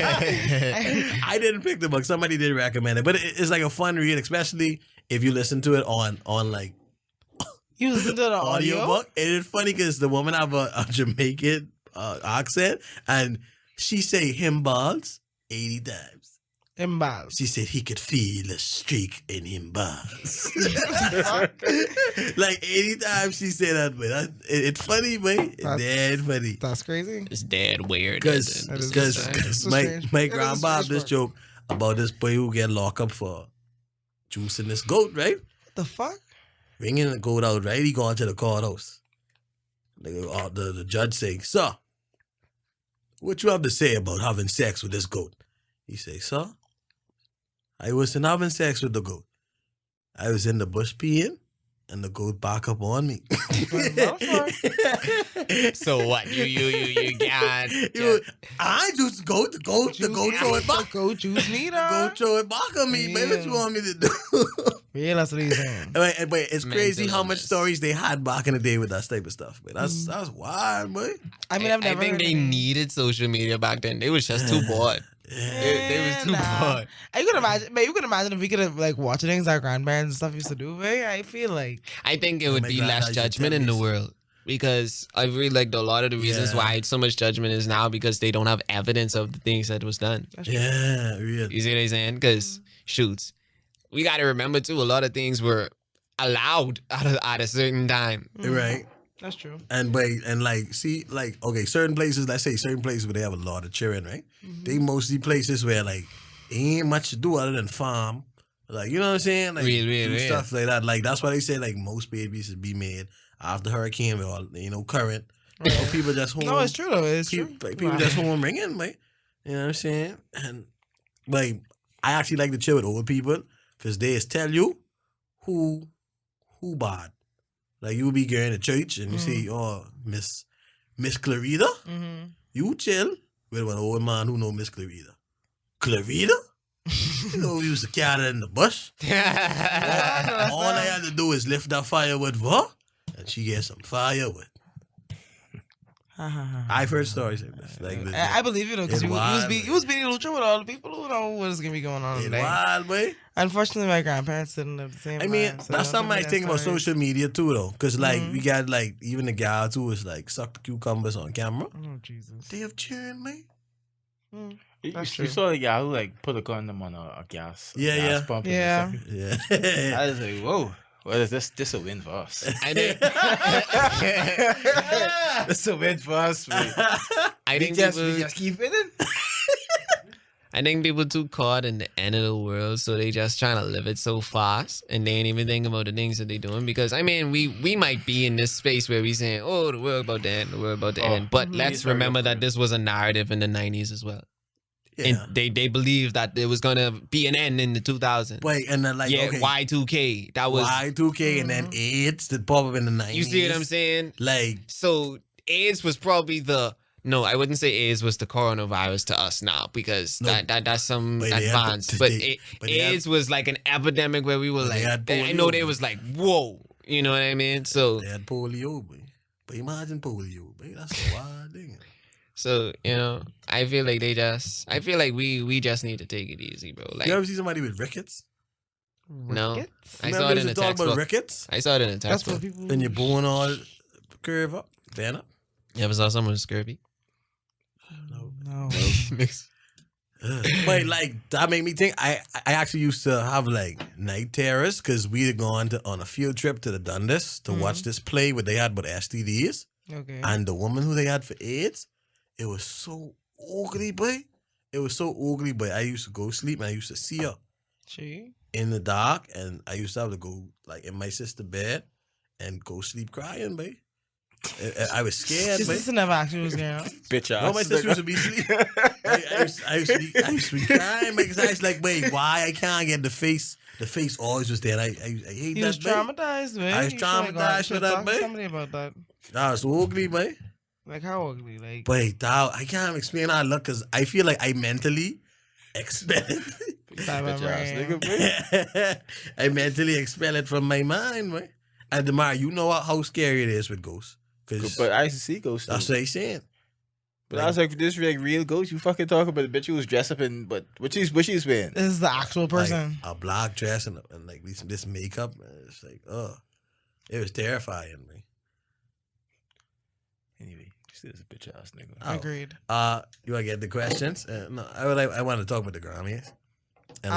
I didn't pick the book. Somebody did recommend it. But it's like a fun read, especially if you listen to it on like You listen to the audio book. And it's funny because the woman have a Jamaican accent and she say him balls 80 times. Imbals. She said he could feel a streak in him balls. Like 80 times she said that, but it's funny, man. It's dead funny. That's crazy. It's dead weird. Because my grandpa had this joke about this boy who get locked up for juicing this goat, right? What the fuck? Bringing the goat out, right? He going to the courthouse. The judge saying, "Sir, what you have to say about having sex with this goat?" He say, "Sir, I wasn't having sex with the goat. I was in the bush peeing, and the goat back up on me." So what? You got... I just the goat throw it back. Go juice me, Go dog. throw it back on me, baby. What you want me to do? Yeah, that's what he's saying. But it's crazy Mental how much illness. stories they had back in the day with that type of stuff. But that's wild, boy. I mean, I've I never think heard they of it. needed social media back then. They was just too bored. They was too bored. You could imagine, man. You could imagine if we could have like watching things our grandparents and stuff used to do. Man, I feel like I think it would my be granddad less used to judgment tell in the me. world. Because I really like a lot of the reasons Yeah. why so much judgment is now because they don't have evidence of the things that was done. Yeah, really. You see what I'm saying? Because shoots, we got to remember too. A lot of things were allowed at a certain time. Right. that's true. And certain places, let's say certain places where they have a lot of children, right? They mostly places where like ain't much to do other than farm. Like, you know what I'm saying? Like Real. stuff like that. Like that's why they say like most babies is be made after hurricane or current. You know, people just home. No, it's true though. It's People, true. people just home ringing, like, you know what I'm saying? And like I actually like to chill with old people because they just tell you who bad. Like you be going to church and you see, oh, Miss Clarita, you chill with an old man who know Miss Clarita. Clarita? You know, we used to carry her in the bush. All I had to do is lift that firewood for her, and she get some firewood. I've heard stories like this. Like I believe you though, because It's wild, you was being lucha with all the people who know what's gonna be going on it's today. wild, boy. Unfortunately, my grandparents didn't have the same. I mean, mind, so that's don't something I me think that about story. social media too, though. Because, like, we got, like, even the guys who was, like, suck the cucumbers on camera. Oh Jesus! They have cheering, man. That's You true. saw the guy who like put a condom on a gas. Yeah. Pump and Yeah. stuff. Yeah. I was like, whoa. Well, this a win for us. I think This a win for us, man. I think We just keep winning. I think people too caught in the end of the world, so they just trying to live it so fast, and they ain't even thinking about the things that they doing. Because I mean, we might be in this space where we saying, "Oh, the world about to end, the world about to end," but let's remember that this was a narrative in the '90s as well, Yeah. and they believed that there was gonna be an end in the 2000s. Wait, and then, like, Yeah, okay. Y2K. That was Y2K and then AIDS that pop up in the 90s. you see what I'm saying? Like, So AIDS was probably no, I wouldn't say AIDS was the coronavirus to us now because No. that's some But they had- advanced. but But, they had- AIDS was like an epidemic where we were But they like, had I know polio. they was like, whoa, you know what I mean? So they had polio, boy. But imagine polio, boy. That's a wild thing. So, I feel like we just need to take it easy, bro. Like, you ever see somebody with rickets? no, Rickets? I saw it in a talk about textbook. rickets? I saw it in a That's textbook. what people. And you're born all curve up, stand up. You ever saw someone with scurvy? No. But like that made me think. I actually used to have like night terrors because we had gone on a field trip to the Dundas to watch this play where they had about STDs Okay. and the woman who they had for AIDS. It was so ugly, boy. It was so ugly, but I used to go sleep and I used to see her She. in the dark, and I used to have to go like in my sister's bed and go sleep crying, boy. I was scared, Your boy. sister never actually was going out. Bitch ass. No, my sister used to be asleep. I used to be crying because I was like, wait, why I can't get the face? The face always was there. And I hate He that. was traumatized, man. I was You should, like, traumatized with that, talk to man. somebody about that. That was so ugly, man. Like, how ugly? Like, But dog, I can't explain how I look because I feel like I mentally expel it. Bitch ass nigga, boy. I mentally expel it from my mind, man. And Demar, you know how scary it is with ghosts. But I used to see ghosts. That's what I'm saying. But I was like, this like real ghost. You fucking talking about the bitch who was dressed up in, but what she's wearing? this is the actual person. Like, a black dress and like this makeup. It's like, it was terrifying, man. Anyway, still is a bitch ass nigga. Agreed. You want to get the questions? No, I want to talk about the Grammys. And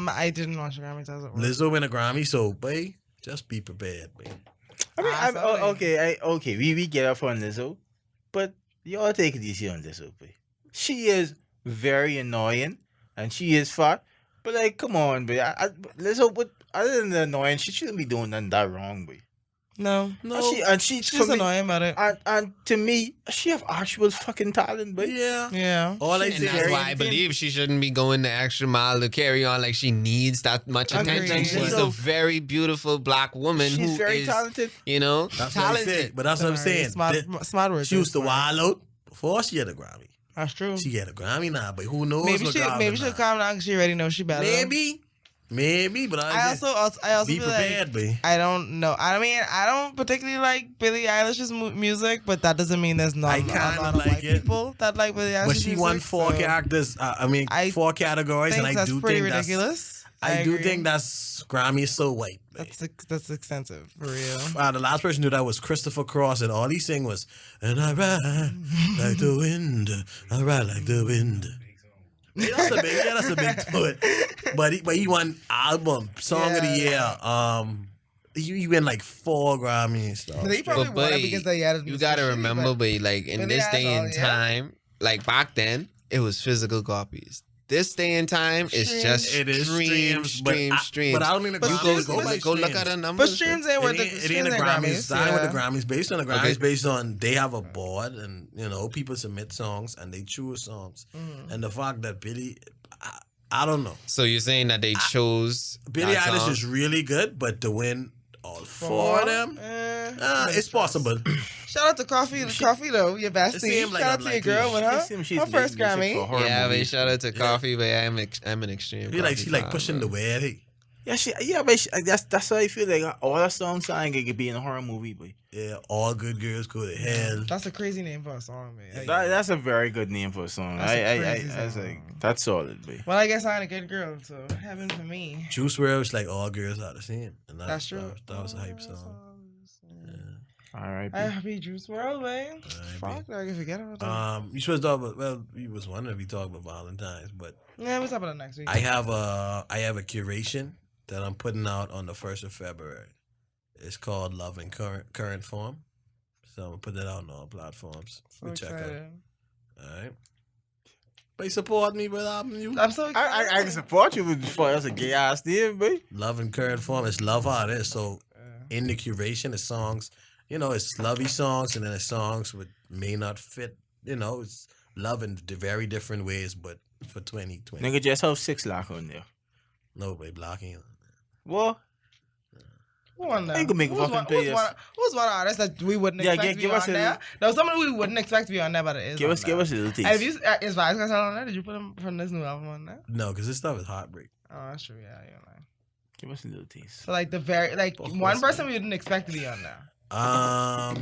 like, I didn't watch the Grammys. I was at work. Lizzo win a Grammy, so boy, just be prepared, boy. I mean, Absolutely. okay. We get up on Lizzo, but y'all take it easy on Lizzo, boy. She is very annoying, and she is fat. But like, come on, boy. Lizzo, but other than the annoying, she shouldn't be doing nothing that wrong, boy. No. She's She's annoying about it. And to me, she have actual fucking talent, but Yeah. All I And say that's is why I believe she shouldn't be going the extra mile to carry on like she needs that much Agreed. attention. She's a very beautiful black woman she's who very is, talented. that's what I say. talented. But that's what I'm saying. Smart words. She used to wild out before she had a Grammy. That's true. She had a Grammy now, but who knows? Maybe what she'll Grammy calm down because she already knows she better. Maybe, but I also be feel prepared, like boy. I don't know. I mean, I don't particularly like Billie Eilish's music, but that doesn't mean there's not I a kinda lot of like white it. people that like Billie Eilish's But she music. won four so characters. I four categories, and think I that's do pretty think ridiculous. I do agree. think that's Grammy is so white. boy. that's extensive for real. The last person to do that was Christopher Cross, and all he sang was, "And I ride like the wind, I ride like the wind." Yeah, that's a big to it. But he won song of the year. He won like 4 Grammys. Dog. But he probably But won it boy, because they added you music gotta shit, remember, but- but like in but this they day had and all, yeah. time, like back then, it was physical copies. This day and time, it's just It is streams. but I don't think the But Grammys streams- by Go look streams. at the But numbers. streams ain't worth It ain't the Grammys. It's not with the Grammys. Based on the Grammys, Okay. based on they have a board, and people submit songs and they choose songs. And the fact that Billie, I don't know. So you're saying that they chose Billie that Eilish song? is really good, but to win all 4 of them, it's possible. Shout out to Coffee though, your bestie. seemed like Shout out I'm to your like girl this. with her first Grammy. Yeah, but shout out to Coffee, but I'm an extreme. She Coffee like fan, pushing bro. the way. Hey. But that's how I feel like all that songs sound like it could be in a horror movie, but Yeah, all good girls go to hell. That's a crazy name for a song, man. that's a very good name for a song. That's a crazy I was song. like, that's solid, but Well, I guess I'm a good girl, so heaven for me. Juice WRLD was like all girls are the same, and That's true. That was a hype song. all right. I happy Juice WRLD, man. R.I.P. Fuck, I can forget about that. You supposed to talk about? Well, we was wondering if we talk about Valentine's, but Yeah, we'll talk about it next week. I have a curation that I'm putting out on the 1st of February. It's called Love in Current Form. So I'm gonna put that out on all platforms. so We check excited. out. All right. But you support me with you. I'm so excited. I can support you with before that's a gay ass name, but Love in Current Form. It's love how it is. So in the curation, it's songs. It's lovey songs, and then it's songs with may not fit. It's love in very different ways, but for 2020. nigga just have 6 lock on there. Nobody blocking. What? Who won that? I ain't gonna make a fucking pay us. Who's one artist that we wouldn't Yeah, expect to give be us on a- there? No, someone we wouldn't expect to be on there, but it is. Give on us there. a little And if taste. you is Vibes Guys on there? Did you put him from this new album on there? No, because this stuff is heartbreak. Oh, that's true. Yeah, you're right. Give us a little taste. So like one person we didn't expect to be on there. A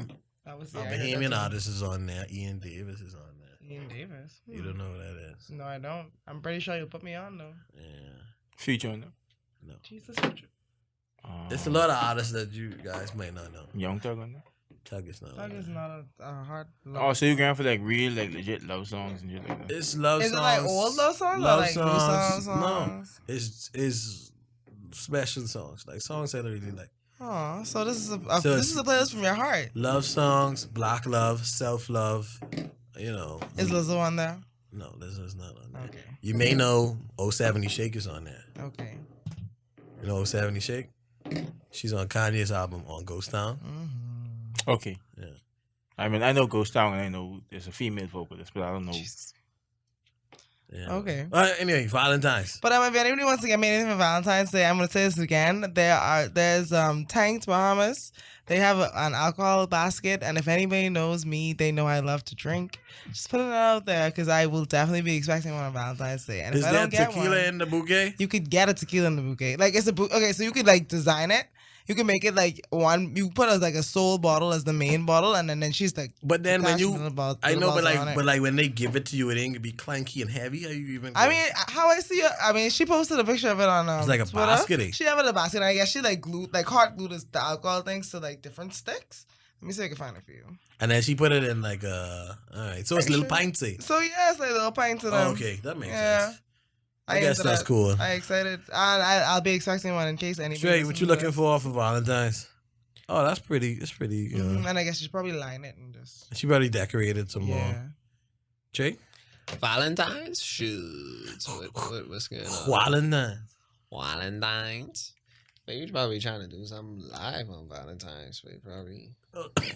That was Bahamian artist is on there. Ian Davis is on there. Ian Davis. You don't know who that is. No, I don't. I'm pretty sure you'll put me on though. Yeah. Future on them. No. Jesus, Future. It's a lot of artists that you guys might not know. Young Thug on there. Thug is not. Thug is not a hard. Oh, so you're going for like real, like legit love songs and shit like that. It's love Is songs. it like old love songs Love or like songs. new songs? No, it's special songs, like songs that I really like. Oh, so this is a So this is a playlist from your heart. Love songs, black love, self love. You know. Is Lizzo on there? No, Lizzo's not on there. Okay. You may know 070 Shake is on there. Okay. You know 070 Shake? She's on Kanye's album on Ghost Town. Okay. Yeah. I mean, I know Ghost Town and I know there's a female vocalist, but I don't know. Jesus. Yeah. Okay. Anyway, Valentine's. But if anybody wants to get me anything for Valentine's Day, I'm gonna say this again. There's Tanked Bahamas. They have an alcohol basket, and if anybody knows me, they know I love to drink. Just putting it out there because I will definitely be expecting one on Valentine's Day. And Is if I there don't get tequila one, in the bouquet? you could get a tequila in the bouquet. Like it's a okay, so you could like design it. You can make it like one. You put like a soul bottle as the main bottle, and then she's like. But then when you, I know, but like like when they give it to you, it ain't gonna be clanky and heavy. How you even? I mean, how I see it. I mean, she posted a picture of it on. It's like a Twitter. basket. She have it in a basket. And I guess she like glued, like hot glued the alcohol things to like different sticks. Let me see if I can find it for you. And then she put it in like all right, so it's little pintsy. So yeah, it's like little pints of them. Oh, okay, that makes sense. I guess into that's that. cool. I excited. I'll be expecting one in case anybody. Trey, what you looking for Valentine's? Oh, that's pretty. It's pretty. And I guess she's probably line it and just. She probably decorated some more. Trey? Valentine's? Shoot. What's going on? Valentine's? But you're probably trying to do something live on Valentine's. But probably.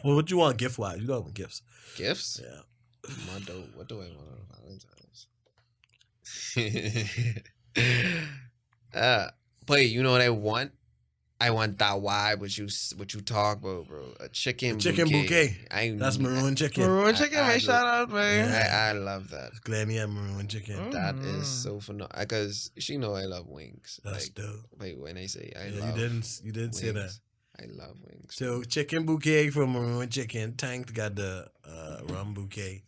Well, what you want gift wise? You don't want gifts. Gifts? Yeah. What do I want on Valentine's? But you know what I want? I want that vibe what you talk about, bro. A chicken bouquet. That's maroon chicken. Maroon chicken, make shout out, man. I love that. Glad me have maroon chicken. That is so phenomenal. Because she know I love wings. That's dope. Wait, when I say I you love didn't wings, say that. I love wings. So chicken bouquet from maroon chicken. Tank got the rum bouquet.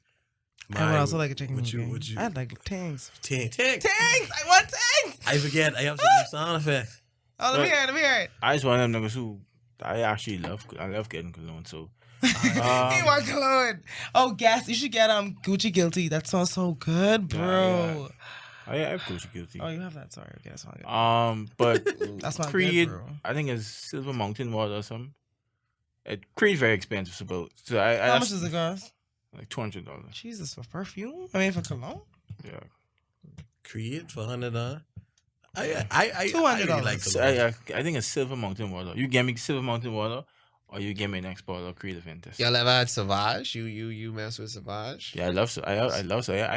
I would also like a chicken bouquet. Would you? I'd like tanks. Tanks. I want tanks. I forget. I have some new sound effects. Oh, let me hear it. I just want them niggas who I actually love. I love getting cologne. So He want cologne. Oh, gas. You should get Gucci Guilty. That smells so good, bro. I have Gucci Guilty. Oh, you have that. Sorry. Okay, that's not good. But that's not Creed, good, bro. I think it's Silver Mountain Water or something. Creed very expensive, so How much does it cost? Like $200. Jesus, for perfume? I mean, for cologne? Yeah. Creed for $100. I $200. really like cologne. I think it's Silver Mountain Water. You get me Silver Mountain Water, or you get me next bottle of Creed Aventus. Y'all ever had Sauvage? You mess with Sauvage? Yeah, I love. I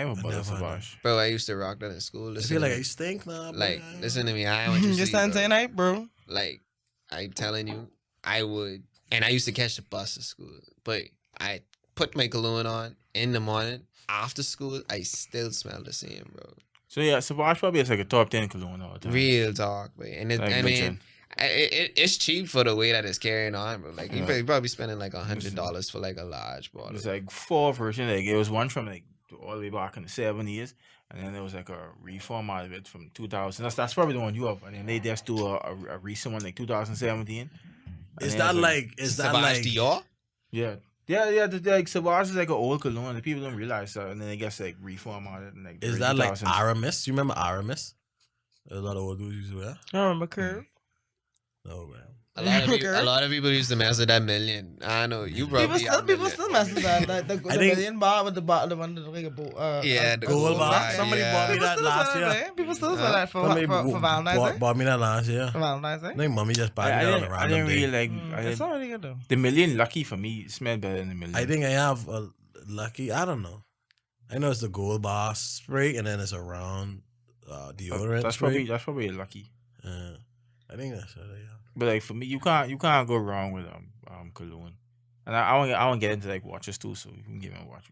am a bottle of Sauvage. Bro, I used to rock that in school. I feel like I stink now. Like, listen to me. I went to Just Sunday night, bro. Like, I telling you, I would, and I used to catch the bus to school, but I put my cologne on in the morning. After school, I still smell the same, bro. So yeah, Sauvage probably is like a top 10 cologne all the time. Real talk, man. And it, Like I mean, legend. it's cheap for the way that it's carrying on, bro. Like, you probably spending like $100 for like a large bottle. There's like 4 versions. Like it was one from like all the way back in the 70s, and then there was like a reform out of it from 2000. That's probably the one you have. And then they just do a recent one like 2017. Is that like Dior? Yeah. Like Sauvage is like an old cologne. The people don't realize that, and then it gets like reform on it. And, like, is that like Aramis? You remember Aramis? There's a lot of old dudes used to wear. I remember Curve. No, man. A lot of people used to mess with that million. I know you probably people still mess with that. The million bar with the one that like the gold bar. Somebody bought me that last year. People still sell that for Valentine's Day. Bought me that last year. For Valentine's Day. I think mommy just bought me that on a random day. It's not really good though. The million lucky for me. It smelled better than the million. I think I have a lucky. I don't know. I know it's the gold bar spray, and then it's a round deodorant spray. That's probably a lucky. I think that's what I have. But like for me, you can't go wrong with cologne. And I want to get into like watches too. So you can give me a watch.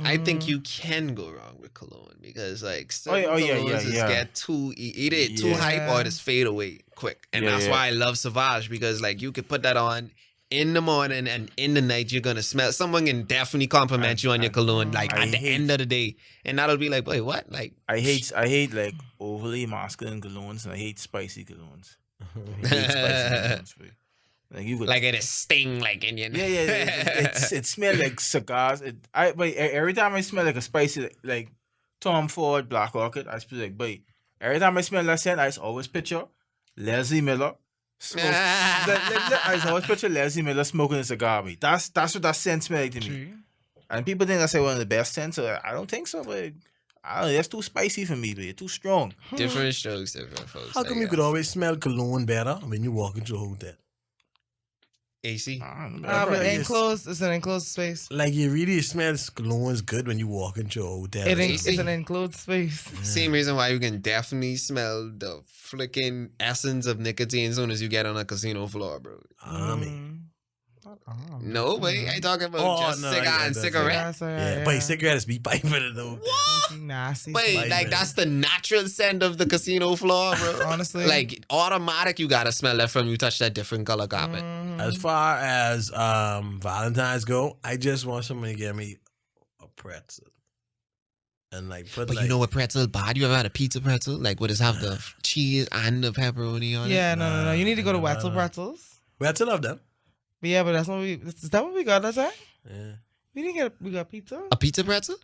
I think you can go wrong with cologne because like colognes get too either too hype or just fade away quick. And that's why I love Sauvage because like you could put that on in the morning and in the night you're gonna smell. Someone can definitely compliment you on your cologne, like at the end of the day, and that'll be like, wait, what? Like I hate like overly masculine colognes, and I hate spicy colognes. I hate spicy colognes, bro. Like you could, like it sting like in your it smells like cigars. But every time I smell like a spicy like Tom Ford Black Orchid, I feel like, but every time I smell that scent, I always picture Leslie Miller. I always picture Leslie Miller smoking a cigar. Bro. That's what that scent smells like to me. And people think that's like one of the best scents. So I don't think so, but I don't know. That's too spicy for me, but it's too strong. Different strokes, different folks. How come you could always smell cologne better when you walk into a hotel? AC? But enclosed, it's an enclosed space. Like you really smell colognes good when you walk into a hotel. It's an enclosed space. Yeah. Same reason why you can definitely smell the flicking essence of nicotine as soon as you get on a casino floor, bro. No, wait, I talking about cigar and cigarette. Yeah, but cigarettes be piping it though. What? Nasty. Wait, like that's the natural scent of the casino floor, bro. Honestly, like automatic, you gotta smell that from you touch that different color carpet. As far as Valentine's go, I just want somebody to give me a pretzel. And like put But you know what pretzel bad? You ever had a pizza pretzel? Like what does have the cheese and the pepperoni on it? Yeah, no. You need to go to Wetzel Pretzels. Wetzel of them. But yeah, but that's what is that what we got that time? Yeah. We got pizza? A pizza pretzel?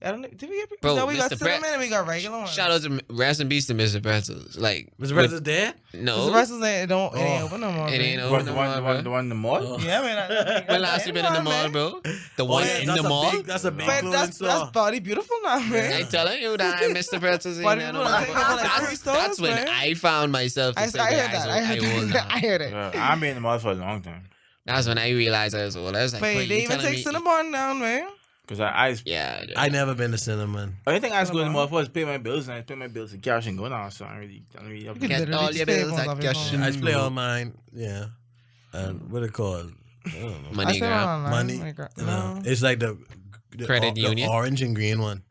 I don't know. Did we get pizza? Bro, No, we got Mr. cinnamon and we got regular ones. Shout out to rest in peace to Mr. Pretzels. Like Mr. Pretzels dead? No. Mr. Pretzels it ain't open no more. It ain't open. open no more. The one in the mall? Yeah, man. When last you been in the mall, bro? The one in the mall? That's a big But that's Body Beautiful now, man. I'm telling you that Mr. Pretzels ain't there no more. That's when I found myself. I heard that. I heard it. I've been in the mall for a long time. That's when I realized I was old. I was like, wait, they even take Cinnabon down, man. Because I never been to Cinnamon. Only thing I was going to the mall for is pay my bills, and I pay my bills in cash and go now. So I don't really have get all your bills at cash. I play all mine. Yeah. And what it called? I don't know. Money. You know, it's like the credit union, orange and green one.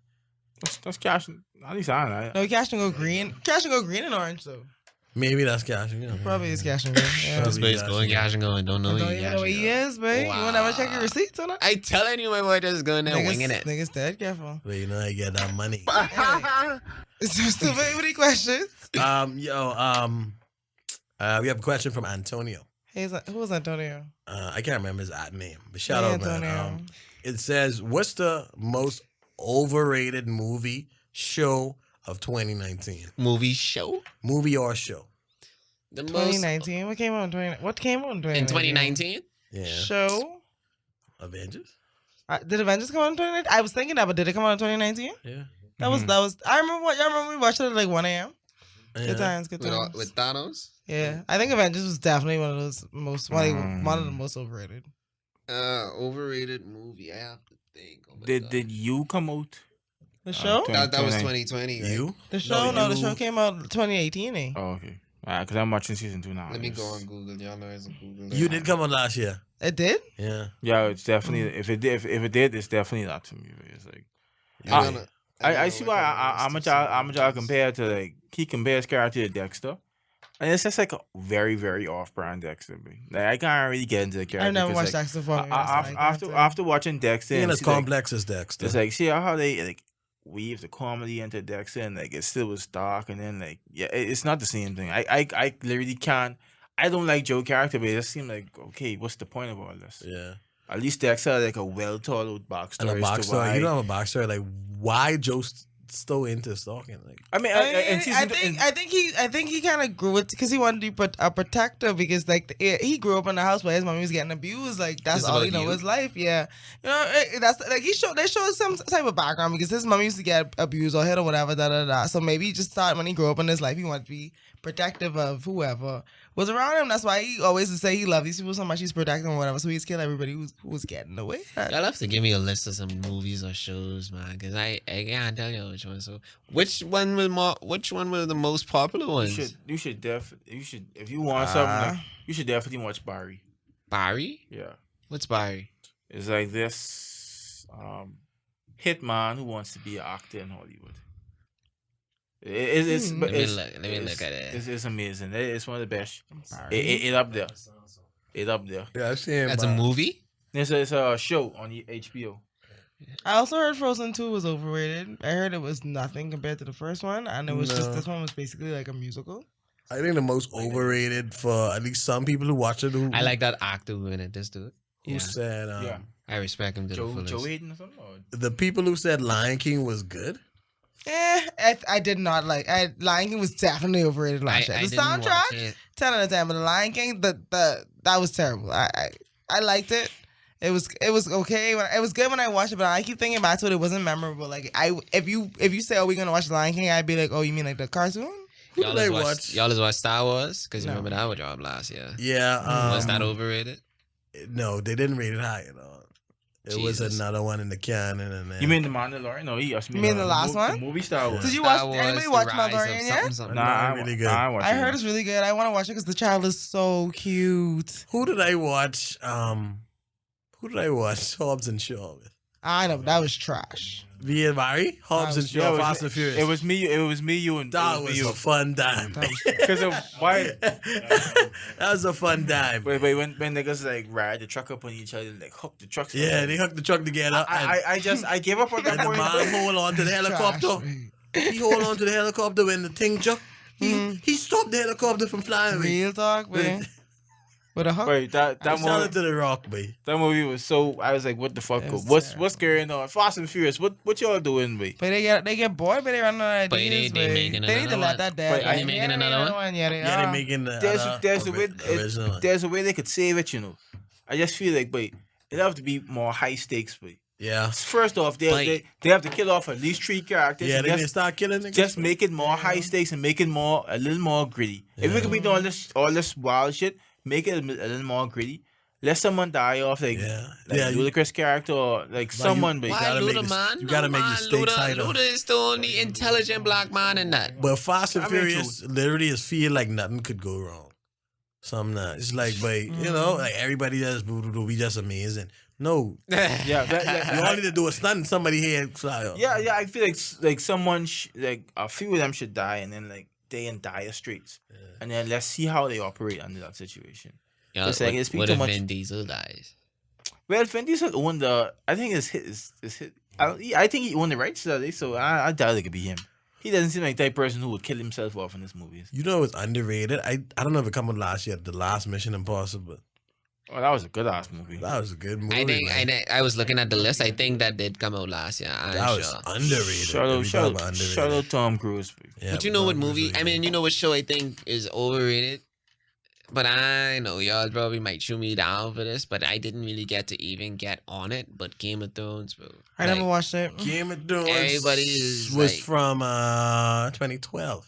That's cash. At least I know. No, cash and go green. Cash and go green and orange though. Maybe that's cash and go. Probably is cash and go. Yeah. That's basically going cash and going. Don't know who he is, babe. Wow. You wanna ever check your receipts on it? I telling you, my boy just going there winging it. Niggas dead careful. But you know I get that money. It's just too many questions. We have a question from Antonio. Hey, who was Antonio? I can't remember his name, but shout out, man. It says, "What's the most overrated movie show of 2019?" Movie or show? 2019. What came out in 2019? In 2019? Yeah. Show. Avengers. Did Avengers come out in 2019? I was thinking that, but did it come out in 2019? Yeah. That was. I remember. Y'all remember we watched it at like 1 a.m. Yeah. Good times. With Thanos. Yeah, I think Avengers was definitely one of those one of the most overrated. Overrated movie. I have to think. Did you come out? The show? That was 2020. Right? You? The show? No, the show came out 2018. Eh? Oh, okay. Because I'm watching season 2 now. Let me go on Google. Y'all know it's a Google. You did come on last year. It did? Yeah. Yeah, it's definitely. If it did, it's definitely not to me. It's like. I see why how much I compare to like he compares character to Dexter, and it's just like a very very off-brand Dexter. Like I can't really get into the character. I never watched Dexter before. After watching Dexter, and as complex as Dexter, it's like see how they like weave the comedy into Dexter, and like it still was dark, and then like it's not the same thing. I literally can't. I don't like Joe character, but it just seemed like okay, what's the point of all this? Yeah. At least Dexter had like a well thought out backstory. And a backstory. You don't have a backstory. Like why Joe's so into stalking? Like I think he kind of grew it because he wanted to be a protector because like he grew up in a house where his mommy was getting abused. Like that's all he know his life. Yeah, you know that's like they showed some type of background because his mom used to get abused or hit or whatever. So maybe he just thought when he grew up in his life he wanted to be protective of whoever was around him. That's why he always would say he loved these people so much he's protecting or whatever. So he's killing everybody who was getting away. Y'all have to give me a list of some movies or shows, man, because I can't tell you which one. So which one were the most popular ones? You should if you want something like, you should definitely watch Barry. Barry? Yeah. What's Barry? It's like this hitman who wants to be an actor in Hollywood. Let me look at it. It's amazing. It's one of the best. It up there. It up there. Yeah, I've seen. That's a movie. It's a show on HBO. I also heard Frozen 2 was overrated. I heard it was nothing compared to the first one, and it was just this one was basically like a musical. I think the most overrated for at least some people who watch it. Who I like that actor who in it. This dude. who said I respect him to the fullest. Joe Hayden or something? Or? the people who said Lion King was good. I did not like. Lion King was definitely overrated last year. The soundtrack, 10 out of 10, but the Lion King, that was terrible. I liked it. It was okay. It was good when I watched it, but I keep thinking back to it. It wasn't memorable. Like if you say, "Oh, we're gonna watch the Lion King," I'd be like, "Oh, you mean like the cartoon?" Who did I watch? Y'all just watch Star Wars? Because you No. remember that was job last year. Yeah. Was that overrated? No, they didn't rate it high at all. It was Jesus. another one in the canon. And then, You mean the Mandalorian? No, he asked me. You mean the last one? The movie Star Wars. Did you Star watch? Wars, Anybody The watch Rise of Mandalorian yet? something. Nah, really good. I watched I it. heard it's really good. I want to watch it because the child is so cute. Who did I watch? Who did I watch? Hobbs and Shaw with. I know that was trash. V and Mary? Hobbs and Shaw, Fast and Furious. It was me, you, and That was a fun time. because of why. That was a fun time. Wait, when niggas like ride the truck up on each other, like hook the trucks. Yeah, they hooked the truck together. I gave up on that and the point. man hold on to the helicopter. He hold on to the helicopter when the thing jumped. He stopped the helicopter from flying away. Real talk, man. With a hook. Wait, that Shout out movie, to the Rock, boy. that movie was so. I was like, what the fuck? It was What's going on? Fast and Furious. What y'all doing, boy? But they get bored, but they run out of But ideas. they making They need to another let one. that dead. But are they making another one? Yeah, they Yeah, are. they making the There's a way they could save it, you know. I just feel like, but it have to be more high stakes, but Yeah. first off, they have to kill off at least 3 characters. Yeah, and they just, didn't start killing niggas. just make it more high stakes and make it a little more gritty. If we could be doing all this wild shit, make it a little more gritty. Let someone die off like Ludacris character or like someone. But Why gotta make Luda, the- man? you gotta make the stakes higher. Luda is the only intelligent black man in that. But Fast and I mean, Furious literally just feel like nothing could go wrong. Some not. It's like, but you know, like everybody just we just amazing. No, yeah, you all need to do a stunt and somebody here fly off. yeah. I feel like someone like a few of them should die and then like they in dire straits, and then let's see how they operate under that situation. Yeah, It's like, it's what too if much. Vin Diesel dies? Well, Fenty Diesel owned the. I think his hit. I think he owned the rights to that, so I doubt it could be him. He doesn't seem like the type of person who would kill himself off in this movie. You know it's underrated. I don't know if it come out last year. The last Mission Impossible. Oh, that was a good ass movie. That was a good movie. I think man. I was looking at the list. I think that did come out last year. I'm that was sure. underrated. Shout out Tom Cruise. Yeah, But you know what Tom Cruise movie? was I mean, you know what show I think is overrated? But I know y'all probably might shoot me down for this, but I didn't really get to even get on it. But Game of Thrones, bro. I never watched it. Game of Thrones Everybody is was like- from 2012.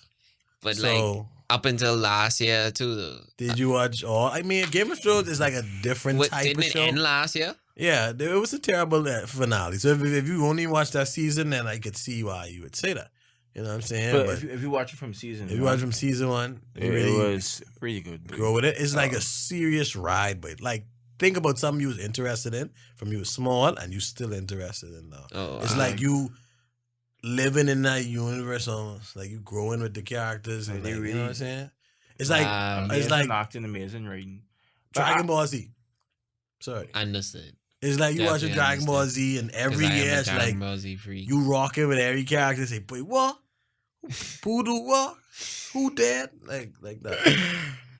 But So- like up until last year too, though. Did you watch all? I mean, Game of Thrones is like a different What, type didn't of it show. end last year? Yeah, it was a terrible finale. So if you only watched that season, then I could see why you would say that. You know what I'm saying? But if you watch it from season, if you watch from season 1, it you really was pretty good. Bro. grow with it. It's like a serious ride, but like think about something you was interested in from you was small and you still interested in now. Oh, It's like you living in that universe almost. Like you growing with the characters and They like, you really- know what I'm saying? It's like Amazing it's like acting, amazing writing. Dragon Ball Z. Sorry. understood. It's like you watching Definitely Dragon Ball Z and every 'Cause I am year a it's Dragon like Ball Z freak. you rocking with every character. Say, boy, what? Poodle what? Who dead? Like that.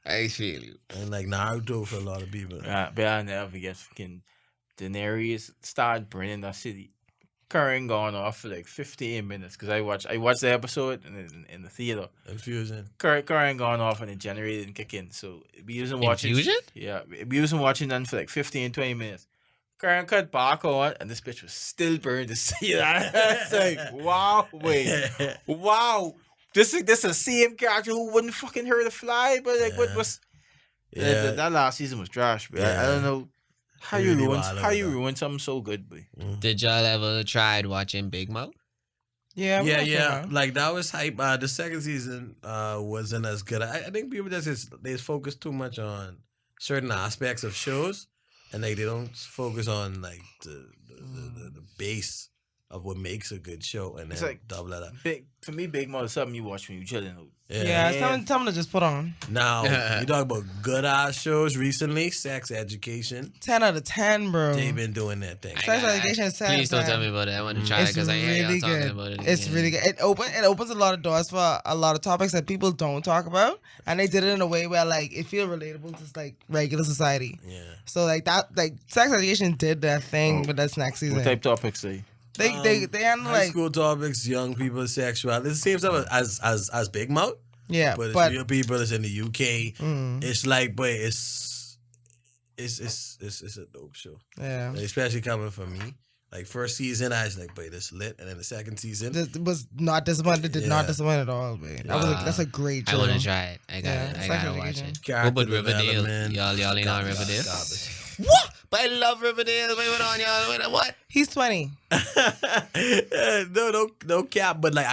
I feel you. And like Naruto for a lot of people. But I never forget fucking Daenerys started burning that city. Current gone off for like 15 minutes because I watched the episode in the theater. Confusion. Current gone off and the generator didn't kick in. So we wasn't watching. Infusion? Yeah, we wasn't watching none for like 15, 20 minutes. Current cut back on and this bitch was still burned to see that. It's like, wow, wait. Wow. This is the same character who wouldn't fucking hurt a fly, but like what was Yeah. that last season was trash, but I Yeah. don't know how They you really ruined wild how over you that. ruined something so good, boy. Did y'all ever tried watching Big Mouth? Yeah, Yeah. Like that was hype. The second season wasn't as good. I think people they focus too much on certain aspects of shows, and like they don't focus on like the base of what makes a good show, and It's then like double that up. For me, Big Mouth is something you watch when you chilling. Yeah, something to just put on. Now, you talk about good ass shows recently, Sex Education. 10 out of 10, bro. They've been doing their thing. Sex Education is 10 Please out don't of tell 10. me about it. I want to try it It's because I hear y'all really talking good. about it. It's again. really good. It opens a lot of doors for a lot of topics that people don't talk about, and they did it in a way where like it feels relatable to like regular society. Yeah. So like that, like Sex Education did that thing, but that's next season. What type topics they? They handle high like school topics, young people's sexuality. It's the same stuff as Big Mouth. yeah, But it's but real people. It's in the UK. It's like, but it's a dope show. yeah, Like, especially coming from me. Like first season, I was like, "Boy, this lit," and then the second season, this was not disappointed. Did not disappoint at all, man. That's a great I show. want to try it. I Yeah, gotta Sex watch Education. it. Character What about Riverdale? development. Y'all ain't on Riverdale? Garbage. What? But I love Riverdale. Wait, what on y'all? Wait, what? He's 20. no cap. But like,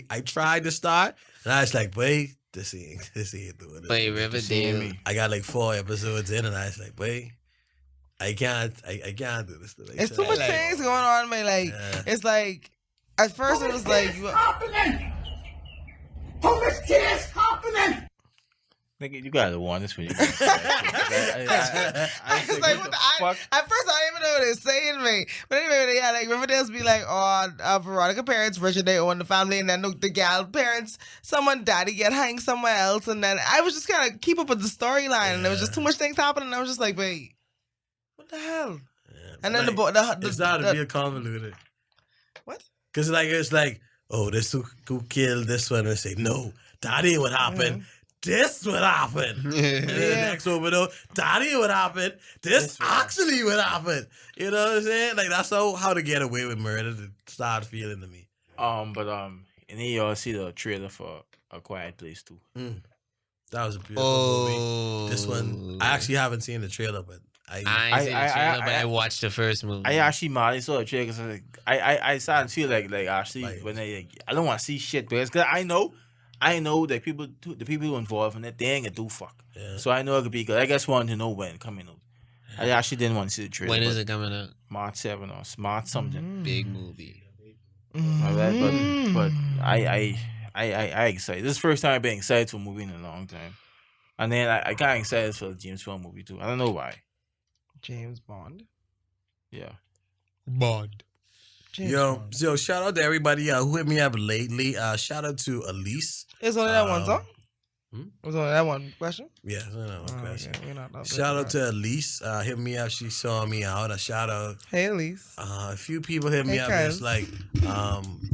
I tried to start, and I was like, "Wait, this ain't doing it." Wait, Riverdale. I got like 4 episodes in, and I was like, "Wait, I can't do this." It's too much things going on, man. Like it's like at first it was like Nigga, you gotta warn this when you. I was like, what the fuck? At first, I didn't even know what they were saying, man. But anyway, yeah, like Riverdale's be like, oh, Veronica parents rich and they own the family, and then the gal parents, daddy get hanged somewhere else, and then I was just kind of keep up with the storyline, and there was just too much things happening, and I was just like, wait, what the hell? Yeah, And then like, the it's not to be convoluted. What? Because it's like, oh, this who killed this one, and say, no, that ain't what happened. This would happen. And then the next one, that ain't what happened. This actually would happen. You know what I'm saying? Like that's how to get away with murder to start feeling to me. And then y'all see the trailer for A Quiet Place too. That was a beautiful movie. This one, I actually haven't seen the trailer, but I ain't seen the trailer, but I watched the first movie. I actually mad. I saw the trailer because I started to feel like actually when I don't want to see shit because I know that the people involved in it, they ain't gonna do fuck. Yeah. So I know it could be good. I just wanted to know when coming out. I actually didn't want to see the trailer. When is it coming out? March 7 or March something. Big movie. But I excited. This is the first time I've been excited for a movie in a long time. And then I got excited for the James Bond movie too. I don't know why. James Bond. Yeah. Bond. Yo, shout out to everybody who hit me up lately. Shout out to Elise. It's only that one song? It was only that one question? Yeah, it's only that one question. Okay. Shout out to Elise. Hit me up. She saw me out. A shout out. Hey, Elise. A few people hit me up. It's like,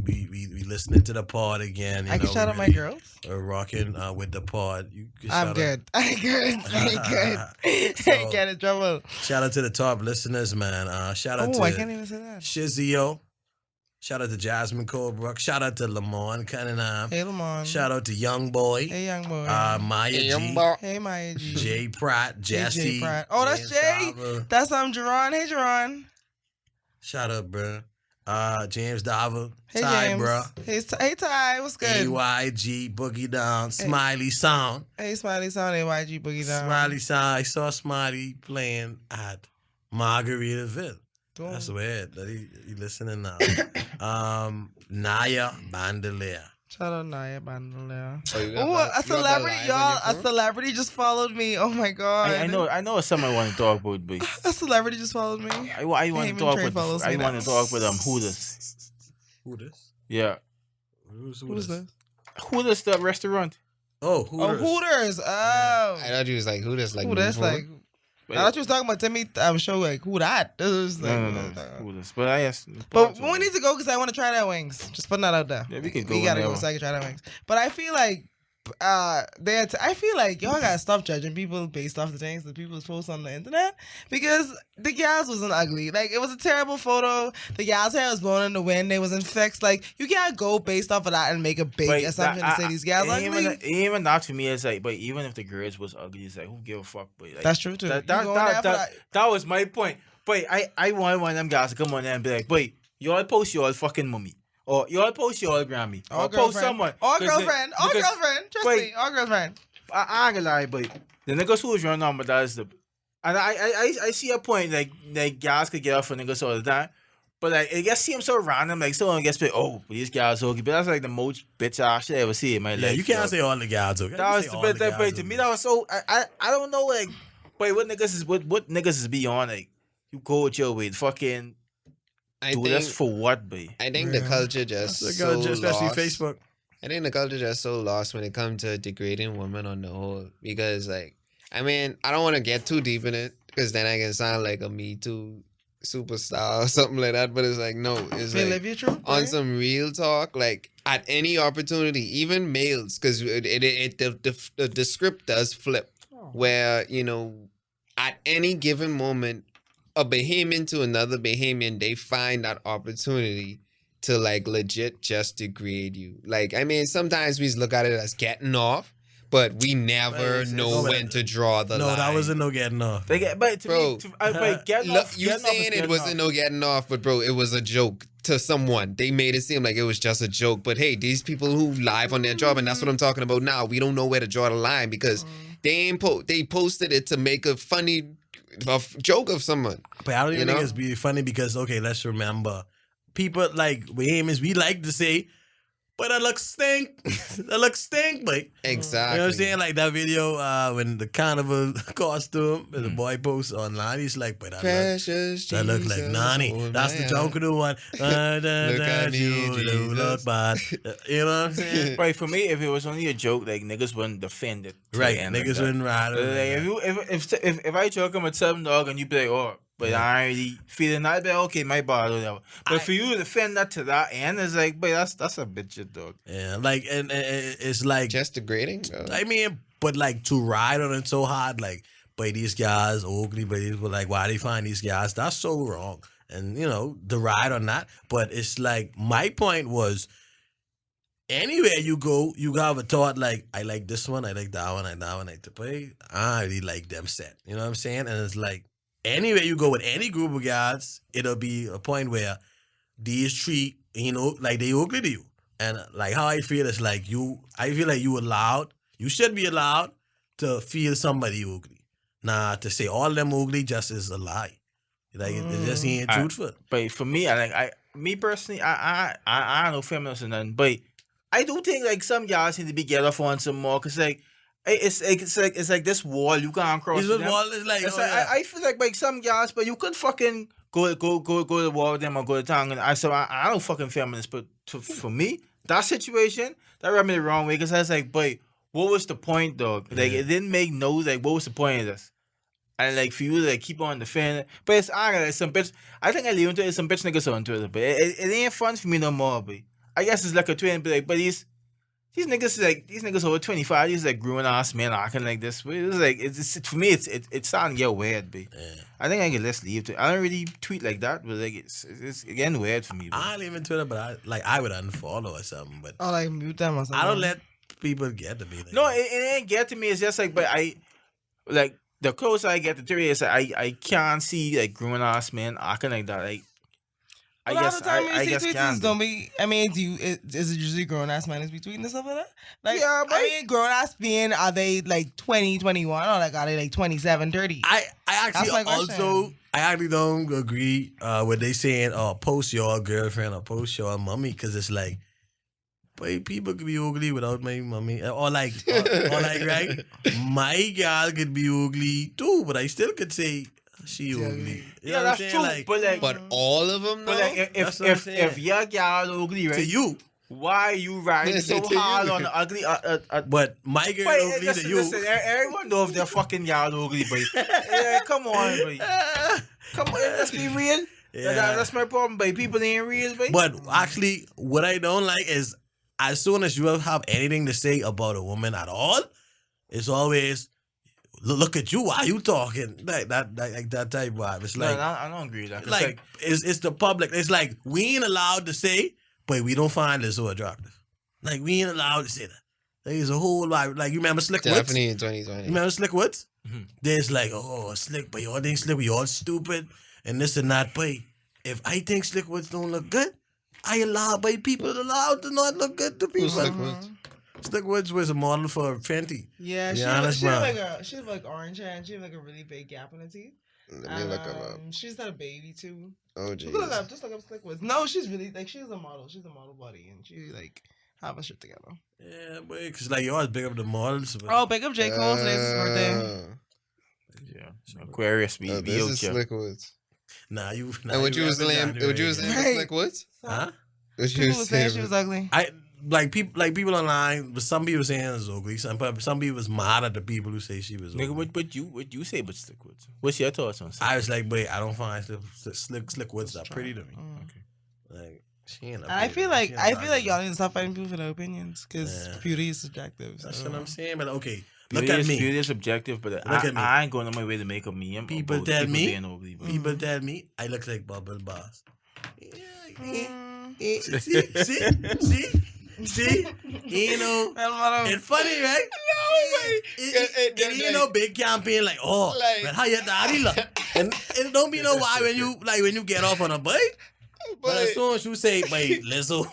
we listening to the pod again. I can shout out my girls. We're rocking with the pod. I'm good. I'm good. I get in trouble. Shout out to the top listeners, man. Shout out to I can't even say that. Shizio. Shout out to Jasmine Colebrook. Shout out to Lamont Cunningham. Hey, Lamont. Shout out to Young Boy. Hey, Young Boy. Maya G. Hey, Maya G. Jay Pratt. Jesse. Hey, Jay Pratt. Oh, that's Jay. Dava. That's Jerron. Hey, Jerron. Shout out, bro. James Dava. Hey, Ty, James. bro. Hey, Ty. What's good? AYG Boogie Down. Smiley Sound. Hey, Smiley Sound. AYG Boogie Down. Smiley Sound. I saw Smiley playing at Margaritaville. That's weird that he listening now. Naya Bandelier. Shout out Naya Bandelier. Oh, a celebrity, y'all. A celebrity just followed me. Oh my god. I know it's something I want to talk about, but a celebrity just followed me. I want to talk with Hooters. Hooters? Yeah. Who's this? Hooters, the restaurant. Oh, Hooters. Oh, Hooters. Oh. I thought you was like, who this like? Who that's like? I thought you was talking about Timmy. I was showing like who that. This was like, No. Hooters. But I asked. But we need to go because I want to try that wings. Just putting that out there. Yeah, we can go. We gotta go so I can try that wings. But I feel like I feel like y'all gotta stop judging people based off the things that people post on the internet because the gals wasn't ugly. Like it was a terrible photo. The gal's hair was blown in the wind. They was in fixed. Like you can't go based off of that and make a big assumption to say these gals ugly. Even not for me, it's like, but even if the girls was ugly, it's like who give a fuck? But like, that's true too. That was my point. But I want one of them guys to come on there and be like, wait, y'all post your fucking mommy. Or y'all post your Grammy. Or post someone. Or girlfriend. Trust me. Or girlfriend. I ain't gonna lie, but the niggas who's running on, but that's the. And I see a point, like guys could get off for niggas all the time. But like it just seems so random. Like someone gets like, oh, these guys ugly. But that's like the most bitch ass shit I ever see in my life. Yeah, you can't say all the guys ugly. That was but to me that was so I don't know like wait what niggas is beyond like you go with your way fucking do this for what, boy? I think the culture just so especially lost. Facebook. I think the culture just so lost when it comes to degrading women on the whole. Because like, I mean, I don't want to get too deep in it because then I can sound like a Me Too superstar or something like that. But it's like no, it's like on some real talk. Like at any opportunity, even males, because the script does flip, where you know at any given moment. A Bahamian to another Bahamian, they find that opportunity to like legit just degrade you. Like, I mean, sometimes we look at it as getting off, but we never know when to draw the line. No, that wasn't no getting off. But to me, getting off. You saying it wasn't no getting off, but bro, it was a joke to someone. They made it seem like it was just a joke. But hey, these people who live on their job, and that's what I'm talking about now. We don't know where to draw the line because they posted it to make a funny joke of someone. But I don't even think it's really funny because, okay, let's remember, people like Bahamians, we like to say, but that looks stink. That looks stink, but exactly. You know what I'm saying? Like that video when the carnival costume, the boy posts online, he's like, but that look like Nani. That's the joke of the one. Look at you, look bad. You know what I'm saying? Right, for me, if it was only a joke, like niggas wouldn't defend it. Right, niggas wouldn't ride it. If I joke him with something, dog, and you be like, oh, but I already feeling that, but okay, my bad or whatever. But for you to defend that to that end, it's like, but that's a bitch shit, dog. Yeah, like, and it's like just degrading. I mean, but like to ride on it so hard, like, but these guys ugly, but people like, why they find these guys? That's so wrong. And you know, the ride on that. But it's like my point was, anywhere you go, you have a thought like, I like this one, I like that one, I like to play. I really like them set. You know what I'm saying? And it's like. Anywhere you go with any group of guys, it'll be a point where these three, you know, like they ugly to you. And like how I feel is like I feel like you should be allowed to feel somebody ugly. Nah, to say all of them ugly just is a lie. Like it just ain't truthful. But for me, me personally, I don't know feminists and nothing, but I do think like some guys need to be get off on some more, cause like. It's like this wall you can't cross. This wall is like, I feel like some guys, but you could fucking go to the wall with them or go to town. And I don't fucking feminist, but for me, that situation that rubbed me the wrong way because I was like, boy, what was the point, dog? Like it didn't make no like what was the point of this? And like for you to like keep on defending, but it's like some bitch. I think I leave into it. Some bitch niggas on Twitter, but it ain't fun for me no more. But I guess it's like a twin, but these niggas over 25, these like grown ass men acting like this. It's like it's for me it's starting to get weird, b. Yeah. I think I can let's leave it. I don't really tweet like that, but like it's getting weird for me. I don't even Twitter, but I would unfollow or something. But like mute them or something. I don't let people get to me. Like no, it ain't get to me. It's just like, but I like the closer I get to Twitter, it's like I can't see like grown ass men acting like that. Like I guess tweets don't be. I mean, is it usually grown ass men be tweeting and stuff like that? Like, yeah, but I mean, grown ass men, are they like 20, 21, or like are they like 27, 30? I actually don't agree with they saying post your girlfriend or post your mommy, because it's like, boy, people could be ugly without my mommy, or like right, my girl could be ugly too, but I still could say. She ugly. Yeah, that's true. Like, but all of them, though? But like, if your girl ugly, right? To you. Why are you riding so hard on the ugly? But my girl ugly to you. Listen, everyone knows if their fucking girl ugly, but come on, boy. Come on, let's be real. Yeah. That's my problem, but people ain't real, boy. But actually, what I don't like is as soon as you have anything to say about a woman at all, it's always... Look at you! Why are you talking like that type vibe? It's like no, I don't agree with that. Like it's the public. It's like we ain't allowed to say, but we don't find this so attractive. Like we ain't allowed to say that. There's a whole lot. Like you remember Slick Woods? Definitely in 2020. You remember Slick Woods? Mm-hmm. There's like Slick, but y'all think Slick, we all stupid and this and that. But if I think Slick Woods don't look good, I allow people allowed to not look good to people. Slick Woods? Slick Woods was a model for Fenty. Yeah, she had like orange hair and she had like a really big gap in her teeth. Let me look her up. She's had a baby too. Oh, jeez. Just look up Slick Woods. No, she's really like she's a model. She's a model body, and she like have a shit together. Yeah, boy, because like you always big up the models. But... Oh, big up J. Cole. Today's his birthday. Yeah, Aquarius be this is Slick Woods. Nah, you. And what you was saying? What you was saying? Slick Woods? Huh? People was saying she was ugly. People online, but some people saying it's ugly. Some people was mad at the people who say she was ugly. Nigga, what you say about Slick Woods? What's your thoughts on Slick? I was like, wait, I don't find Slick Woods that pretty to me. Okay. Like she ain't. I feel like y'all need to stop fighting people for their opinions because beauty is subjective. So. That's what I'm saying. But okay, beauty look at me. Beauty is subjective, but Look at me. I ain't going on my way to make a meme. People tell me I look like Bubble Boss. See, you know, it's funny, right? No, big campaign like, but how your daddy look? And it don't be no why when you get off on a bike. But as soon as you say, wait, Lizzo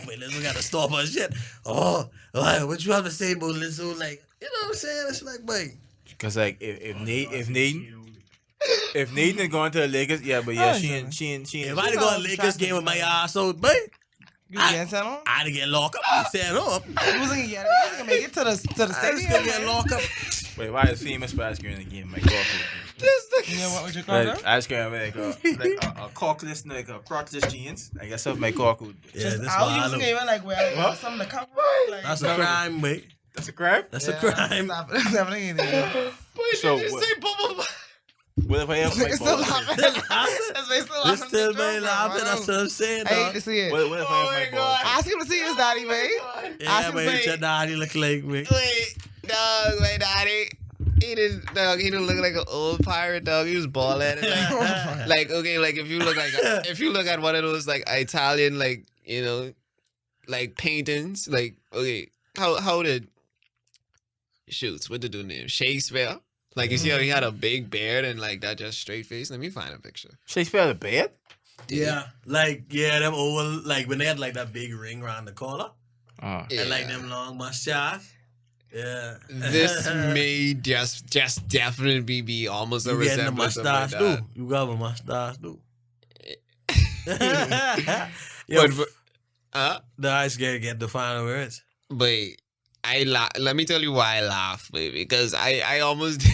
gotta stop her shit. Oh, what you have to say about Lizzo? Like, you know what I'm saying? It's like, wait. Because like if Nathan had gone to the Lakers, yeah, but yeah, she ain't. If I'd go to the Lakers game with my ass out, but I'd get locked up. You stand up. He wasn't gonna make it to the stadium. I was gonna get locked up. Wait, why is famous for ice cream in the game? My coffee. You know what would you call that? Ice cream like a corkless, like a crotchless jeans. I guess that's my cork. Yeah, that's why I was even like wear something to cover. Like, that's a crime, mate. That's a crime. That's a crime. That's happening anything. So what if I have my balls? This still made laughing. That's what I'm saying. I hate to see it. What if I have my balls? Ask him to see his daddy, man. Yeah, but your daddy look like me. Wait, dog, my daddy. He didn't look like an old pirate, dog. He was bald headed. Like if you look at one of those like Italian, like, you know, like paintings, like, okay, how did shoots? What did the name? Shakespeare? Like, you see how he had a big beard and like that just straight face? Let me find a picture. Shakespeare had a beard? Yeah. Like, yeah, them old, like when they had like that big ring around the collar. And like them long mustache. Yeah. This may just definitely be almost a resemblance of my dad. You got a mustache, too. I scared to get the final words. But let me tell you why I laugh, baby. Because I almost...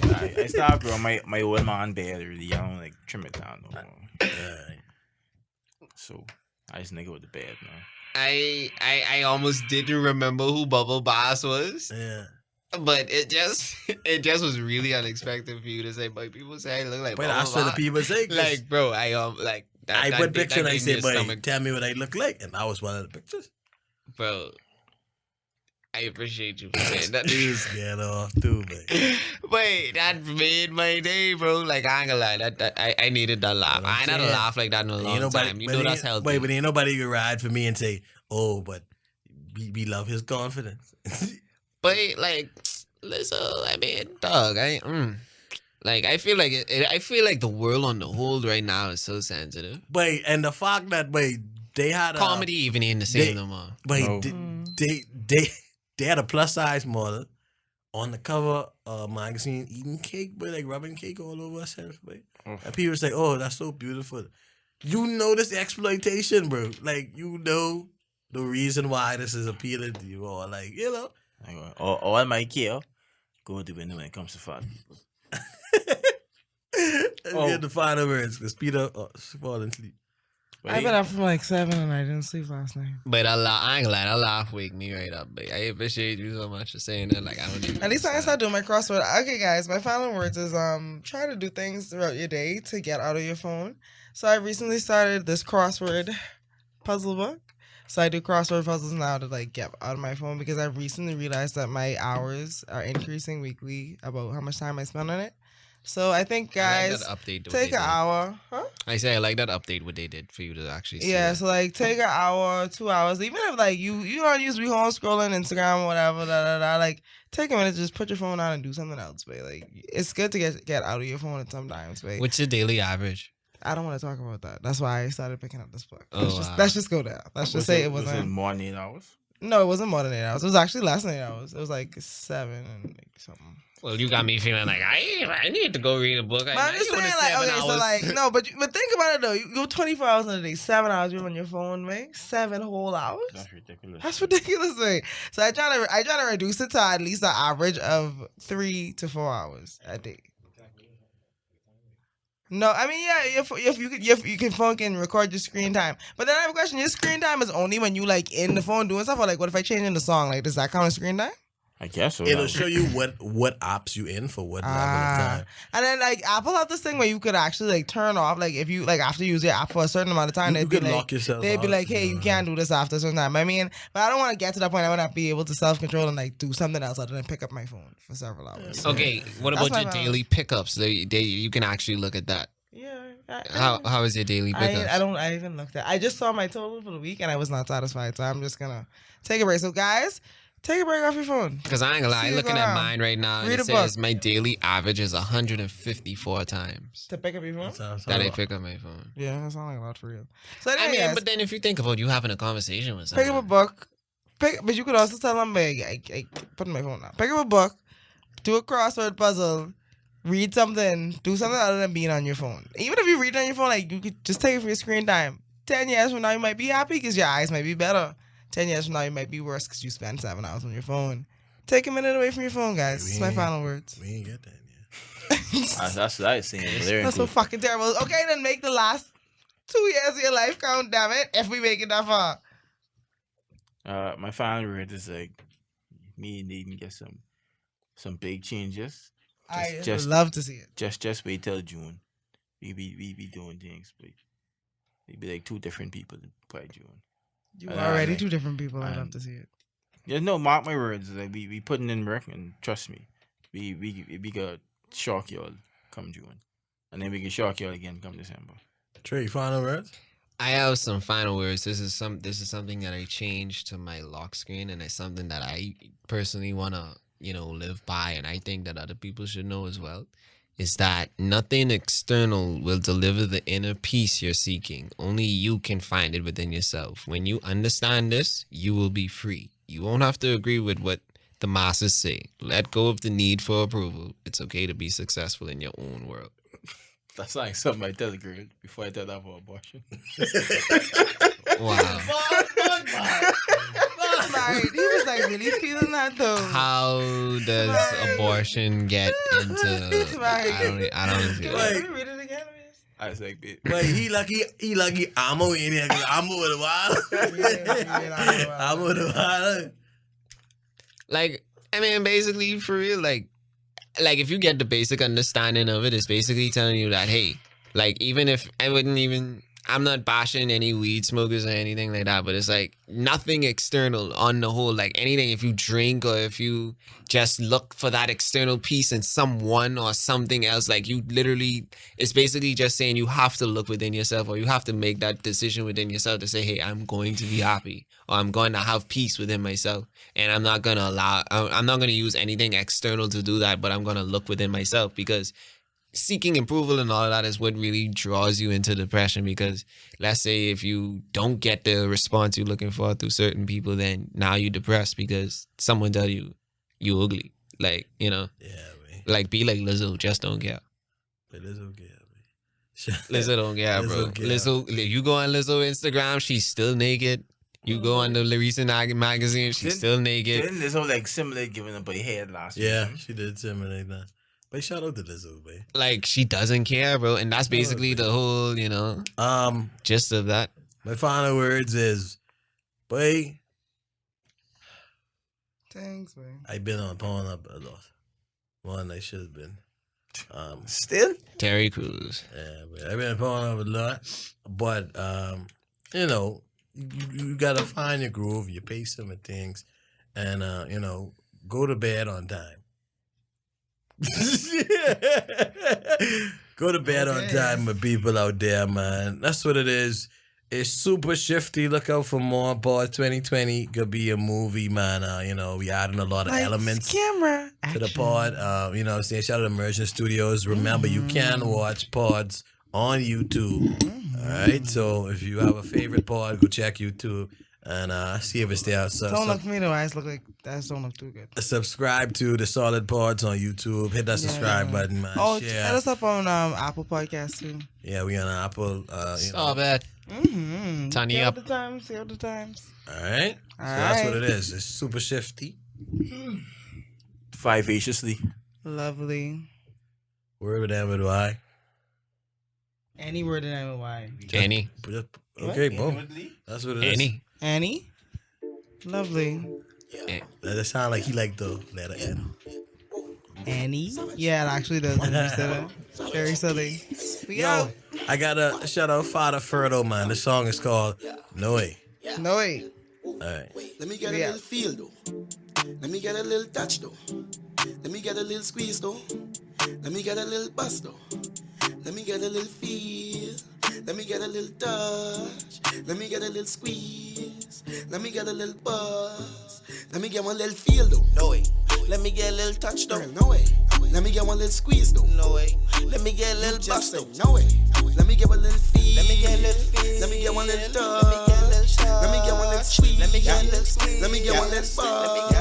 I stopped growing my old man beard really. I don't like trim it down no more. So I just nigga with the beard now. I almost didn't remember who Bubble Boss was. Yeah. But it just was really unexpected for you to say, but people say I look like Bubble Boss. That's what the people say. Like, bro, I put picture and I say, but tell me what I look like. And that was one of the pictures. Bro, I appreciate you for saying that. Please get off too, man. Wait, that made my day, bro. Like, I ain't gonna lie. I needed that laugh. I ain't had a laugh like that in a long time. You know that's healthy. Wait, but ain't nobody can ride for me and say, oh, but we love his confidence. But, like, listen, I mean, dog, like, I feel like the world on the whole right now is so sensitive. Wait, and the fact that, they had a... Comedy even ain't the same no more. Wait, they had a plus-size model on the cover of a magazine eating cake, like rubbing cake all over herself, And people say, oh, that's so beautiful. You know this exploitation, bro. Like, you know the reason why this is appealing to you, or like, you know. All my care go to when it comes to fat people. Get the final words, because Peter falling asleep. I've been up from like 7 and I didn't sleep last night. But I ain't glad that laugh wake me right up. But I appreciate you so much for saying that. Like, I don't even. At least I start doing my crossword. Okay, guys, my final words is try to do things throughout your day to get out of your phone. So I recently started this crossword puzzle book. So I do crossword puzzles now to like get out of my phone because I recently realized that my hours are increasing weekly about how much time I spend on it. So I think, guys, take an hour. Huh? I say I like that update what they did for you to actually see. Yeah, so like take an hour, 2 hours. Even if like you don't use to be home scrolling Instagram or whatever, like take a minute, just put your phone down and do something else, babe. Like it's good to get out of your phone at sometimes, babe. What's your daily average? I don't want to talk about that. That's why I started picking up this book. Oh, let's just go there. Let's just say it wasn't more than 8 hours. No, it wasn't more than 8 hours. It was actually less than 8 hours. It was like 7 and like something. Well, you got me feeling like I need to go read a book. I'm just saying, like, okay, so like, no, but think about it though. You go 24 hours in a day, 7 hours you're on your phone, man. 7 whole hours. That's ridiculous. That's ridiculous, man. So I try to reduce it to at least an average of 3 to 4 hours a day. No, I mean, yeah, if you can phone can record your screen time. But then I have a question. Your screen time is only when you like in the phone doing stuff, or like what if I change in the song? Like, does that count as screen time? I guess so. It'll show you what apps you in for what level of time. And then like Apple have this thing where you could actually like turn off, like if you like after you use your app for a certain amount of time, You could lock yourself they'd be out, like, hey, you can't do this after a certain time. I mean, but I don't want to get to that point. I want to be able to self-control and like do something else other than pick up my phone for several hours. Okay, what That's about my your daily pickups? You can actually look at that. Yeah. How is your daily pickups? I even looked at. I just saw my total for the week and I was not satisfied. So I'm just gonna take a break. So guys, take a break off your phone. Because I ain't gonna lie, looking at mine right now, and Read it a says book. my daily average is 154 times To pick up your phone. that I pick up my phone. Yeah, that sounds like a lot for real. So anyway, I mean, guys, but then if you think about you having a conversation with someone, pick up a book. But you could also tell them, I put my phone down. Pick up a book, do a crossword puzzle, read something, do something other than being on your phone. Even if you read on your phone, like you could just take it for your screen time. 10 years from now, you might be happy because your eyes might be better. 10 years from now, you might be worse because you spend 7 hours on your phone. Take a minute away from your phone, guys. It's my final words. We ain't get that yet. That's what I was saying. That's so fucking terrible. Okay, then make the last 2 years of your life count, damn it, if we make it that far. My final word is like me needing to get some big changes. I would love to see it. Just wait till June. We be doing things, but we be like 2 different people by June. You already 2 different people. I'd love to see it. Yeah, no, mark my words. Like we putting in work, and trust me, we gonna shock y'all come June, and then we can shock y'all again come December. TRAE, final words? I have some final words. This is something that I changed to my lock screen, and it's something that I personally wanna live by, and I think that other people should know as well. Is that nothing external will deliver the inner peace you're seeking. Only you can find it within yourself. When you understand this, you will be free. You won't have to agree with what the masses say. Let go of the need for approval. It's okay to be successful in your own world. That's like something I tell a girl before I tell her about abortion. Wow. He was like really feeling that though. How does abortion get into? I don't see Let it. me read it again, please. I was like, babe. But he lucky I'm over here. I'm over the wild. I'm over the wild. Like, I mean, basically, for real, like if you get the basic understanding of it, it's basically telling you that, hey, like, even if I'm not bashing any weed smokers or anything like that, but it's like nothing external on the whole. Like anything, if you drink or if you just look for that external peace in someone or something else, like you literally, it's basically just saying you have to look within yourself, or you have to make that decision within yourself to say, hey, I'm going to be happy, or I'm going to have peace within myself. And I'm not going to use anything external to do that, but I'm going to look within myself, because seeking approval and all of that is what really draws you into depression. Because let's say if you don't get the response you're looking for through certain people, then now you're depressed because someone tell you ugly. Like, Yeah, man. like be like Lizzo, just don't care. But Lizzo care, man. Lizzo don't care, bro. Lizzo care. Lizzo, you go on Lizzo Instagram, she's still naked. You go on the recent magazine, she's still naked. Didn't this whole like simulate giving up a head last week? Yeah, she did simulate that. But shout out to Lizzo, man. Like, she doesn't care, bro. And that's basically the whole, gist of that. My final words is, boy, Thanks, man. I've been on Pornhub a lot. More than I should have been. Still? Terry Crews. Yeah, but I've been on Pornhub a lot. But, you gotta find your groove, your pacing and things, and, go to bed on time. Go to bed on time with people out there, man. That's what it is. It's super shifty. Look out for more. Pod 2020 could be a movie, man. We adding a lot of elements camera to the pod. You know what I'm saying? Shout out to Immersion Studios. Remember, you can watch pods on YouTube. All right? So if you have a favorite pod, go check YouTube. And see if it's there. So, don't look for me, the eyes look like that. Don't look too good. Subscribe to the Solid Pods on YouTube. Hit that subscribe button, man. Oh, share. hit us up on Apple Podcasts too. Yeah, we on Apple. Stop it. Tiny See up. the times. See the times. All right. So that's what it is. It's super shifty. Vivaciously. Lovely. Word with them with Y. Any word in that with Y. Annie. Okay, boom. That's what it is. Annie. Annie. Lovely. That sound like he like the letter N. Annie. Yeah, it actually does. Very silly. Yo, I got a shout out Faddah Fiirdoo, man. The song is called No Way. No way. All right. Let me get a little feel though. Let me get a little touch though. Let me get a little squeeze though. Let me get a little bust though. Let me get a little feel. Let me get a little touch. Let me get a little squeeze. Let me get a little buzz. Let me get one little feel though. No way. Let me get a little touch though. No way. Let me get one little squeeze though. No way. Let me get a little bust though. No way. Let me get a little feel. Let me get a little feel. Let me get one little touch. Let me get one little squeeze. Let me get one little squeeze. Let me get one little buzz.